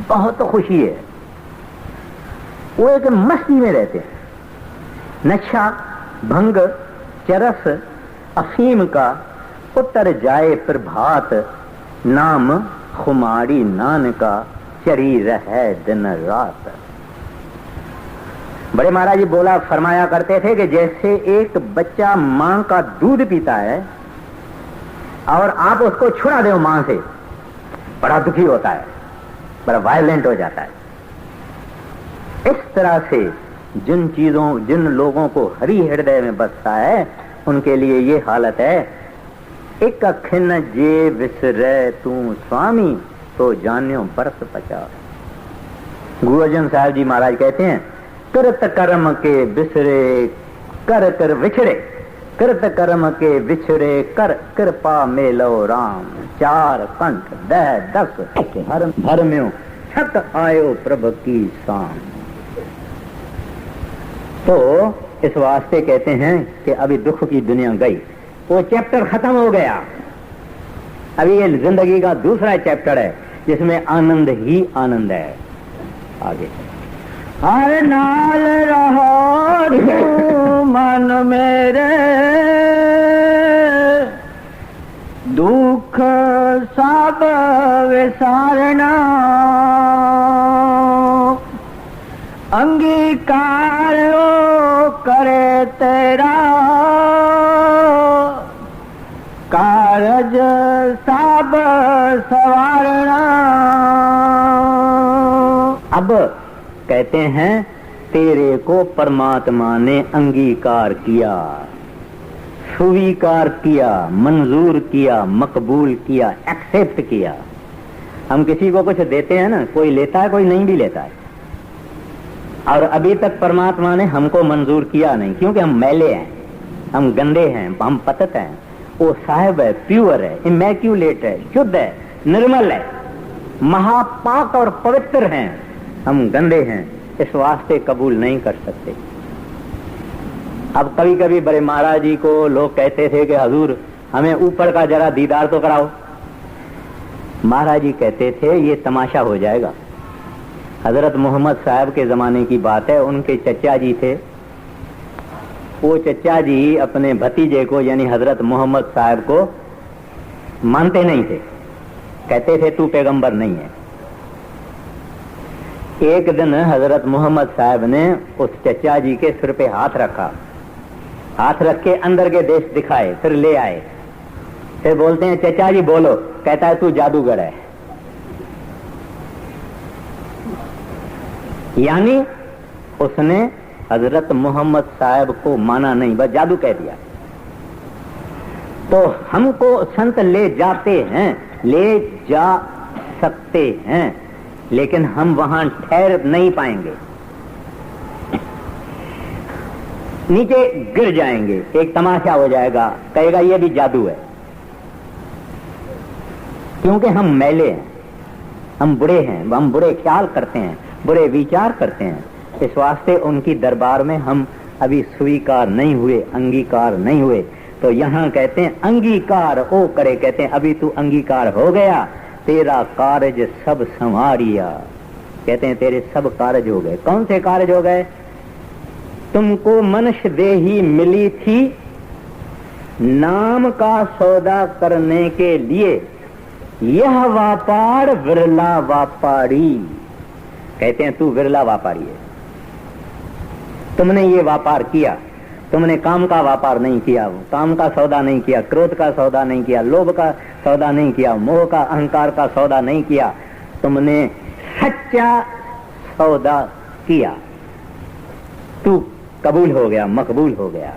बहुत खुशी है। वो एक मस्ती में रहते हैं, नशा भंग चरस अफीम का उतर जाए प्रभात, नाम खुमारी नान का चरी रहे दिन रात। बड़े महाराज जी बोला फरमाया करते थे कि जैसे एक बच्चा मां का दूध पीता है और आप उसको छुड़ा दो मां से, बड़ा दुखी होता है, बड़ा वायलेंट हो जाता है। इस तरह से जिन लोगों को हरि हृदय में बसता है उनके लिए ये हालत है। एक अखिन जे विसरे तू स्वामी, तो जान्यो बरस पचा। गुरु अर्जन साहब जी महाराज कहते हैं कृत कर्म के बिसरे कर कर विछड़े, कृत कर्म के विछड़े कर कृपा मेलो राम। 4 कंठ 10 धर्म्यो छत आयो प्रभु की शाम। तो इस वास्ते कहते हैं कि अभी दुख की दुनिया गई, वो चैप्टर खत्म हो गया, अभी ये जिंदगी का दूसरा चैप्टर है जिसमें आनंद ही आनंद है। आगे हर नाल रहो तू मन मेरे, दुख सब विसारना, अंगीकार ओ करे तेरा, कारज सब सवारना। अब कहते हैं तेरे को परमात्मा ने अंगीकार किया, स्वीकार किया, मंजूर किया, मकबूल किया, एक्सेप्ट किया। हम किसी को कुछ देते हैं ना, कोई लेता है कोई नहीं भी लेता है, और अभी तक परमात्मा ने हमको मंजूर किया नहीं, क्योंकि हम मैले हैं, हम गंदे हैं, हम पतित हैं। वो साहिब है, प्योर है, इमैक्यूलेट है, शुद्ध है, निर्मल है, महापाक और पवित्र हैं, हम गंदे हैं, इस वास्ते कबूल नहीं कर सकते। अब कभी कभी बड़े महाराज जी को लोग कहते थे कि हजूर हमें ऊपर का जरा दीदार तो कराओ। महाराज जी कहते थे ये तमाशा हो जाएगा। हजरत मोहम्मद साहब के जमाने की बात है, उनके चचा जी थे, वो चचा जी अपने भतीजे को यानी हजरत मोहम्मद साहब को मानते नहीं थे, कहते थे तू पैगंबर नहीं है। एक दिन हजरत मोहम्मद साहब ने उस चचा जी के सिर पे हाथ रखा, हाथ रख के अंदर के देश दिखाए, फिर ले आए, फिर बोलते हैं चचा जी बोलो, कहता है तू जादूगर है। यानी उसने हजरत मोहम्मद साहब को माना नहीं, बस जादू कह दिया। तो हमको संत ले जाते हैं, ले जा सकते हैं, लेकिन हम वहां ठहर नहीं पाएंगे, नीचे गिर जाएंगे, एक तमाशा हो जाएगा, कहेगा ये भी जादू है, क्योंकि हम मैले हैं, हम बुरे हैं, हम बुरे ख्याल करते हैं, बुरे विचार करते हैं। इस वास्ते उनकी दरबार में हम अभी स्वीकार नहीं हुए, अंगीकार नहीं हुए। तो यहाँ कहते हैं अंगीकार ओ करे, कहते हैं अभी तू अंगीकार हो गया, तेरा कार्य सब संवारिया। कहते हैं तेरे सब कार्य हो गए। कौन से कार्य हो गए? तुमको मनुष्य देही मिली थी नाम का सौदा करने के लिए, यह व्यापार विरला व्यापारी। कहते हैं तू विरला व्यापारी है, तुमने ये व्यापार किया, तुमने काम का व्यापार नहीं किया, काम का सौदा नहीं किया, क्रोध का सौदा नहीं किया, लोभ का सौदा नहीं किया, मोह का अहंकार का सौदा नहीं किया, तुमने सच्चा सौदा किया, तू कबूल हो गया, मकबूल हो गया।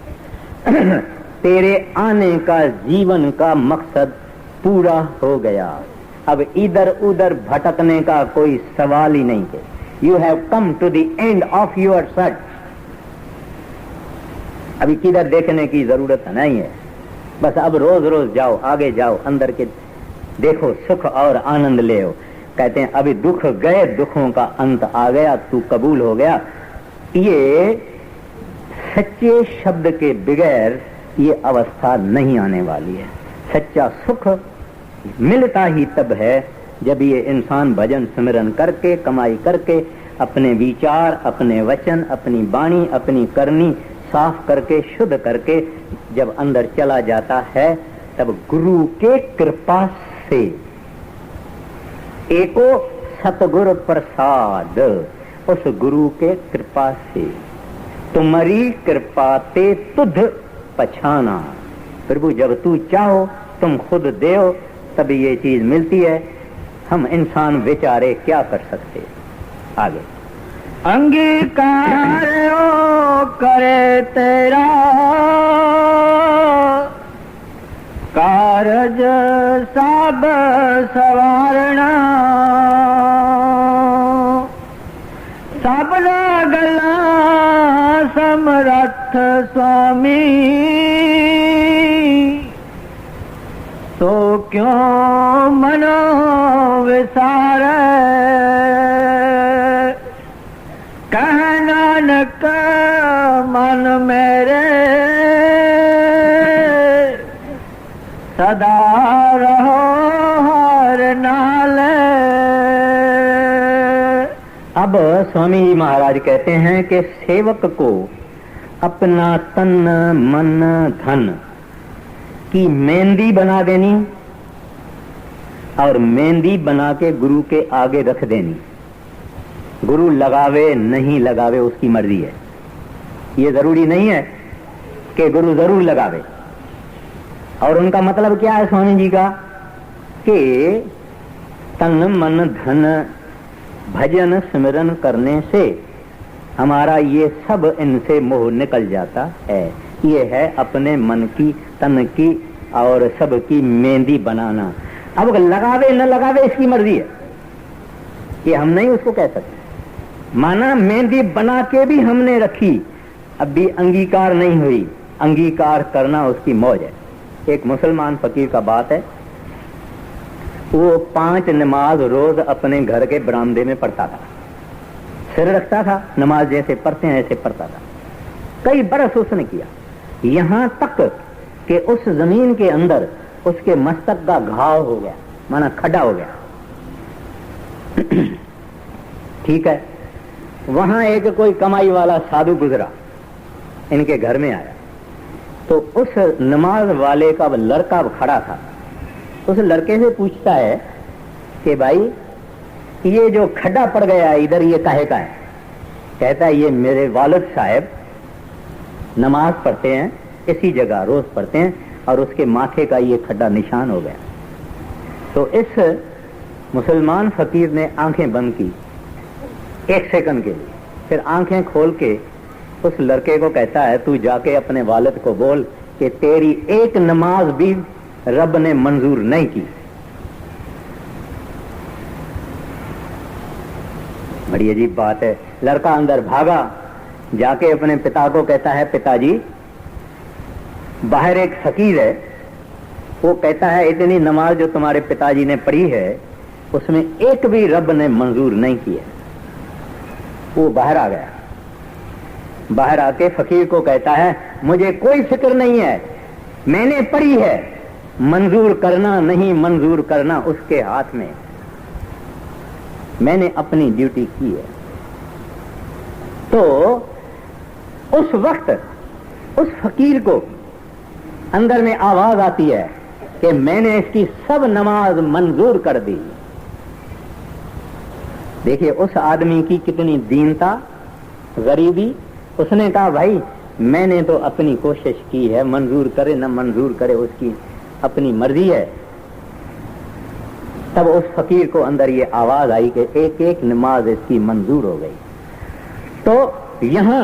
तेरे आने का जीवन का मकसद पूरा हो गया, अब इधर उधर भटकने का कोई सवाल ही नहीं है। You have come to the end of your search. अभी किधर देखने की जरूरत नहीं है, बस अब रोज रोज जाओ, आगे जाओ, अंदर के देखो, सुख और आनंद ले। कहते हैं अभी दुख गए, दुखों का अंत आ गया, तू कबूल हो गया। ये सच्चे शब्द के बगैर ये अवस्था नहीं आने वाली है। सच्चा सुख मिलता ही तब है जब ये इंसान भजन सिमरन करके, कमाई करके, अपने विचार, अपने वचन, अपनी वाणी, अपनी करनी साफ करके, शुद्ध करके जब अंदर चला जाता है, तब गुरु के कृपा से, एको सतगुरु प्रसाद, उस गुरु के कृपा से, तुम्हारी कृपा ते तुध पछाना। प्रभु जब तू चाहो तुम खुद देओ, तभी ये चीज मिलती है। हम इंसान बेचारे क्या कर सकते। आगे अंगीकार ओ करे तेरा, कारज सब सवारना, सबना गला समर्थ स्वामी, तो क्यों मनो विसार, कह नानक मन में सदा रहो हर नाल। अब स्वामी जी महाराज कहते हैं कि सेवक को अपना तन मन धन की मेहंदी बना देनी और मेहंदी बना के गुरु के आगे रख देनी। गुरु लगावे नहीं लगावे उसकी मर्जी है। ये जरूरी नहीं है कि गुरु जरूर लगावे। और उनका मतलब क्या है स्वामी जी का कि तन मन धन भजन स्मरण करने से हमारा ये सब इनसे मोह निकल जाता है। ये है अपने मन की तन की और सब की मेहंदी बनाना। अब लगावे न लगावे इसकी मर्जी है, ये हम नहीं उसको कह सकते। माना मेहंदी बना के भी हमने रखी, अब भी अंगीकार नहीं हुई, अंगीकार करना उसकी मौज है। एक मुसलमान फकीर का बात है, वो 5 नमाज रोज अपने घर के बरामदे में पढ़ता था, सिर रखता था, नमाज जैसे पढ़ते हैं ऐसे पढ़ता था। कई बरस उसने किया, यहां तक कि उस जमीन के अंदर उसके मस्तक का घाव हो गया, माना खड्डा हो गया। ठीक है, वहां एक कोई कमाई वाला साधु गुजरा, इनके घर में आया, तो उस नमाज वाले का लड़का खड़ा था। उस लड़के से पूछता है कि भाई ये जो खड्डा पड़ गया इधर, ये काहे का है? कहता है ये मेरे वालिद साहब नमाज पढ़ते हैं इसी जगह, रोज पढ़ते हैं, और उसके माथे का ये खड्डा निशान हो गया। तो इस मुसलमान फकीर ने आंखें बंद की 1 सेकंड के लिए, फिर आंखें खोल के उस लड़के को कहता है तू जाके अपने वालिद को बोल कि तेरी एक नमाज भी रब ने मंजूर नहीं की। बड़ी अजीब बात है। लड़का अंदर भागा, जाके अपने पिता को कहता है पिताजी बाहर एक फकीर है, वो कहता है इतनी नमाज जो तुम्हारे पिताजी ने पढ़ी है उसमें एक भी रब ने मंजूर नहीं की है। वो बाहर आ गया, बाहर आके फकीर को कहता है मुझे कोई फिक्र नहीं है, मैंने पढ़ी है, मंजूर करना नहीं मंजूर करना उसके हाथ में, मैंने अपनी ड्यूटी की है। तो उस वक्त उस फकीर को अंदर में आवाज आती है कि मैंने इसकी सब नमाज मंजूर कर दी। देखिए उस आदमी की कितनी दीनता, गरीबी। उसने कहा भाई मैंने तो अपनी कोशिश की है, मंजूर करे न मंजूर करे उसकी अपनी मर्जी है। तब उस फकीर को अंदर ये आवाज आई कि एक एक नमाज इसकी मंजूर हो गई। तो यहां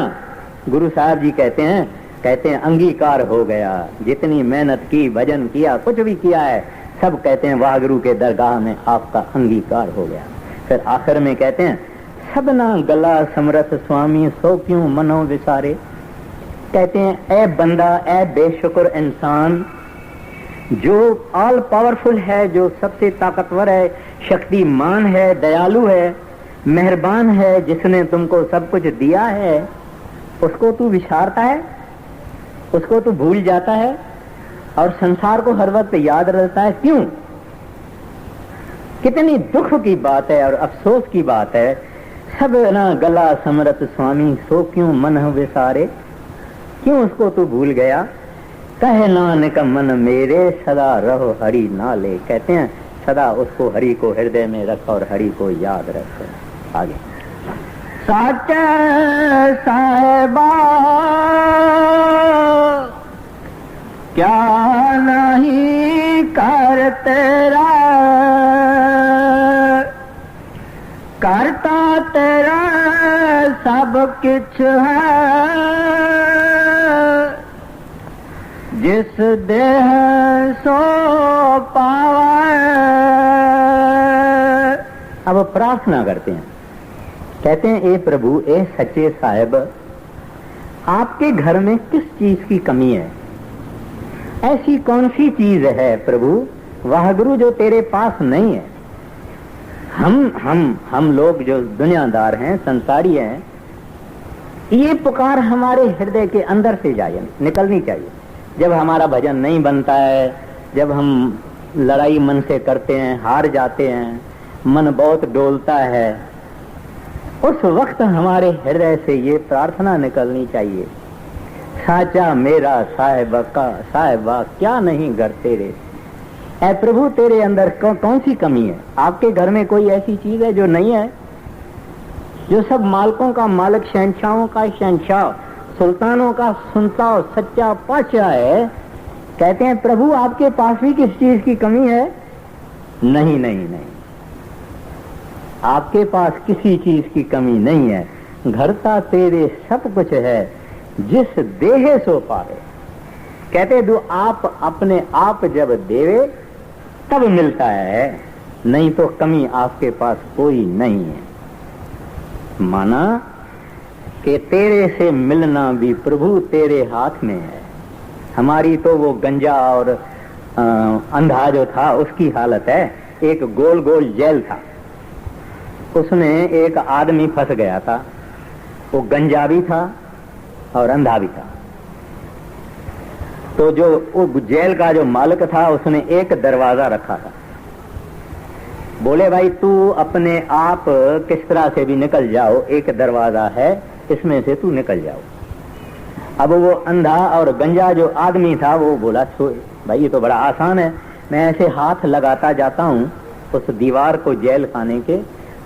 गुरु साहब जी कहते हैं अंगीकार हो गया, जितनी मेहनत की, भजन किया, कुछ भी किया है, सब कहते हैं वाहगुरु के दरगाह में आपका अंगीकार हो गया। फिर आखिर में कहते हैं सबना गला समरथ स्वामी सो क्यों मनो विसारे। कहते हैं ए बंदा, ए बेशुक्र इंसान, जो ऑल पावरफुल है, जो सबसे ताकतवर है, शक्तिमान है, दयालु है, मेहरबान है, जिसने तुमको सब कुछ दिया है, उसको तू विसारता है, उसको तू भूल जाता है और संसार को हर वक्त याद रहता है। क्यों? कितनी दुख की बात है और अफसोस की बात है। सब ना गला समरथ स्वामी सो क्यों मन विसारे, क्यों उसको तू भूल गया। कहे नानक मन मेरे सदा रहो हरि नाले। कहते हैं सदा उसको, हरि को हृदय में रख और हरि को याद रख। आगे सच साहेबा क्या नहीं कर तेरा, करता तेरा सब कुछ है, जिस देह सो पावे। अब प्रार्थना करते हैं, कहते हैं ए प्रभु, ए सच्चे साहिब, आपके घर में किस चीज की कमी है? ऐसी कौन सी चीज है प्रभु वाहगुरु जो तेरे पास नहीं है? हम लोग जो दुनियादार हैं, संसारी हैं, ये पुकार हमारे हृदय के अंदर से जाए, निकलनी चाहिए। जब हमारा भजन नहीं बनता है, जब हम लड़ाई मन से करते हैं, हार जाते हैं, मन बहुत डोलता है, उस वक्त हमारे हृदय से ये प्रार्थना निकलनी चाहिए, साचा मेरा साहिबा क्या नहीं घर तेरे। ऐ प्रभु तेरे अंदर कौन सी कमी है? आपके घर में कोई ऐसी चीज है जो नहीं है? जो सब मालकों का मालिक, शहंशाहों का शहंशाह, सुल्तानों का सुल्तान, सच्चा पातशाह है। कहते हैं प्रभु आपके पास भी किस चीज की कमी है? नहीं नहीं नहीं, आपके पास किसी चीज की कमी नहीं है। घरता तेरे सब कुछ है, जिस देहे सो पावे। कहते दो आप अपने आप जब देवे तब मिलता है, नहीं तो कमी आपके पास कोई नहीं है। माना कि तेरे से मिलना भी प्रभु तेरे हाथ में है। हमारी तो वो गंजा और अंधा जो था उसकी हालत है। एक गोल गोल जेल था, उसमें एक आदमी फंस गया था। वो गंजा भी था और अंधा भी था। तो जो वो जेल का जो मालिक था उसने एक दरवाजा रखा था। बोले भाई तू अपने आप किस तरह से भी निकल जाओ, एक दरवाजा है इसमें से तू निकल जाओ। अब वो अंधा और गंजा जो आदमी था वो बोला भाई ये तो बड़ा आसान है, मैं ऐसे हाथ लगाता जाता हूँ उस दीवार को, जेल खाने के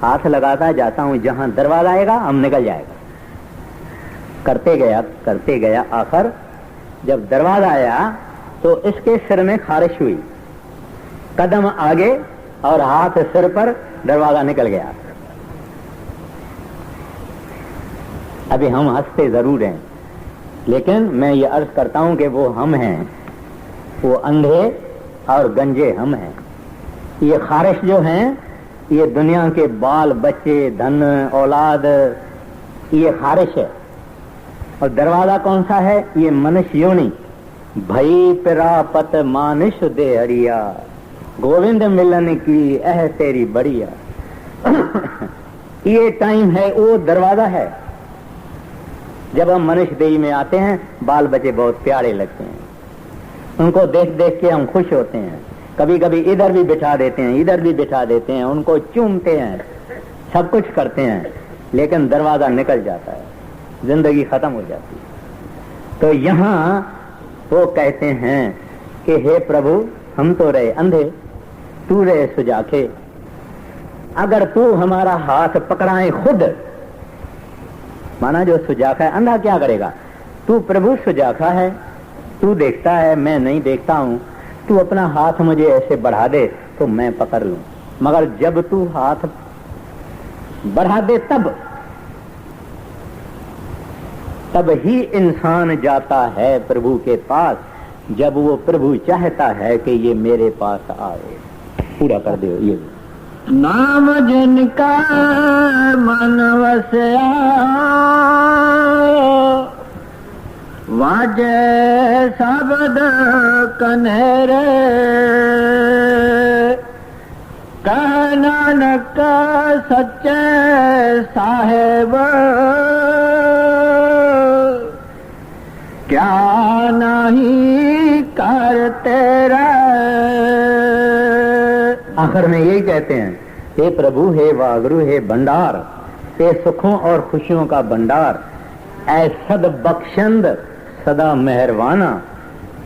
हाथ लगाता जाता हूँ, जहां दरवाजा आएगा हम निकल जाएगा। करते गया आखिर जब दरवाजा आया तो इसके सिर में खारिश हुई, कदम आगे और हाथ सिर पर, दरवाजा निकल गया। अभी हम हंसते जरूर हैं, लेकिन मैं ये अर्ज करता हूं कि वो हम हैं, वो अंधे और गंजे हम हैं। ये खारिश जो हैं ये दुनिया के बाल बच्चे, धन, औलाद, ये खारिश है। और दरवाजा कौन सा है? ये मनुष्य योनि। भई पिरापत मानुष दे हरिया, गोविंद मिलन की एह तेरी बढ़िया। ये टाइम है, वो दरवाजा है। जब हम मनुष्य देही में आते हैं, बाल बच्चे बहुत प्यारे लगते हैं, उनको देख देख के हम खुश होते हैं। कभी कभी इधर भी बिठा देते हैं, इधर भी बिठा देते हैं, उनको चूमते हैं, सब कुछ करते हैं, लेकिन दरवाजा निकल जाता है, जिंदगी खत्म हो जाती है। तो यहाँ वो कहते हैं कि हे प्रभु हम तो रहे अंधे, तू रहे सुजाखे। अगर तू हमारा हाथ पकड़ाए खुद, माना जो सुजाखा है, अंधा क्या करेगा? तू प्रभु सुजाखा है, तू देखता है, मैं नहीं देखता हूं, तू अपना हाथ मुझे ऐसे बढ़ा दे तो मैं पकड़ लूं। मगर जब तू हाथ बढ़ा दे तब ही इंसान जाता है प्रभु के पास, जब वो प्रभु चाहता है कि ये मेरे पास आए। पूरा कर दे ये। नाम जिनका मन वसया, वाजे शब्द कन्हरे, कह नानक सच्चे साहेब, क्या नहीं करते रहे। आखिर में यही कहते हैं, हे प्रभु, हे वागुरु, हे भंडार, हे सुखों और खुशियों का भंडार, ऐ सद बख्शंद सदा मेहरबाना,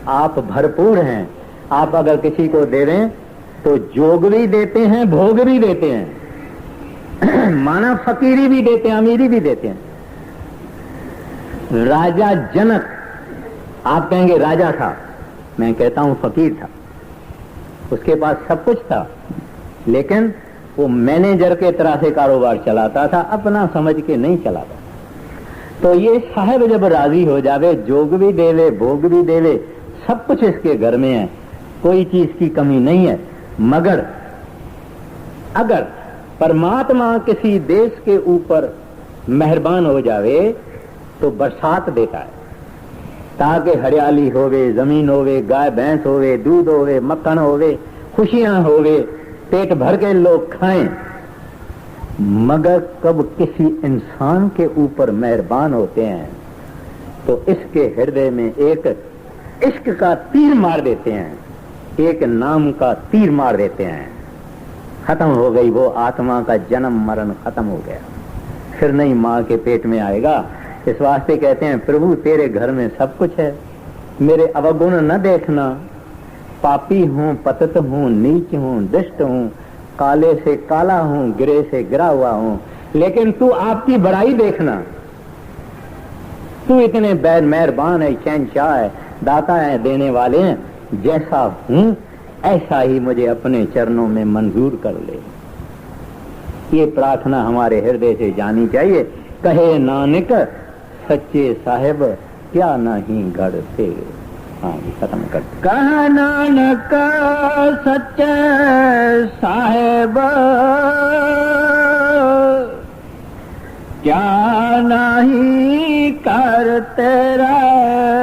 आप भरपूर हैं। आप अगर किसी को दे दें तो जोग भी देते हैं, भोग भी देते हैं, माना फकीरी भी देते हैं, अमीरी भी देते हैं। राजा जनक, आप कहेंगे राजा था, मैं कहता हूं फकीर था। उसके पास सब कुछ था, लेकिन वो मैनेजर के तरह से कारोबार चलाता था, अपना समझ के नहीं चलाता। तो ये साहब जब राजी हो जावे, जोग भी देवे, भोग भी देवे, सब कुछ इसके घर में है, कोई चीज की कमी नहीं है। मगर अगर परमात्मा किसी देश के ऊपर मेहरबान हो जावे तो बरसात देता है, ताकि हरियाली होवे, जमीन होवे, गाय भैंस होवे, दूध होवे, मक्खन होवे, खुशियां होवे, पेट भर के लोग खाएं। मगर कब किसी इंसान के ऊपर मेहरबान होते हैं तो इसके हृदय में एक इश्क का तीर मार देते हैं। एक नाम का तीर मार देते हैं, खत्म हो गई वो आत्मा का जन्म मरण, खत्म हो गया, फिर नहीं माँ के पेट में आएगा। इस वास्ते कहते हैं प्रभु तेरे घर में सब कुछ है, मेरे अवगुण न देखना, पापी हूँ, पतित हूँ, नीच हूँ, दुष्ट हूँ, काले से काला हूँ, गिरे से गिरा हुआ हूँ, लेकिन तू आपकी बड़ाई देखना, तू इतने मेहरबान है, शहंशाह है, दाता है, देने वाले हैं, जैसा हूँ ऐसा ही मुझे अपने चरणों में मंजूर कर ले। ये प्रार्थना हमारे हृदय से जानी चाहिए। कहे नानक सच्चे साहेब क्या नहीं गढ़ते। हाँ, खत्म कर। कह नानक सच्चे साहेब क्या नहीं करते रे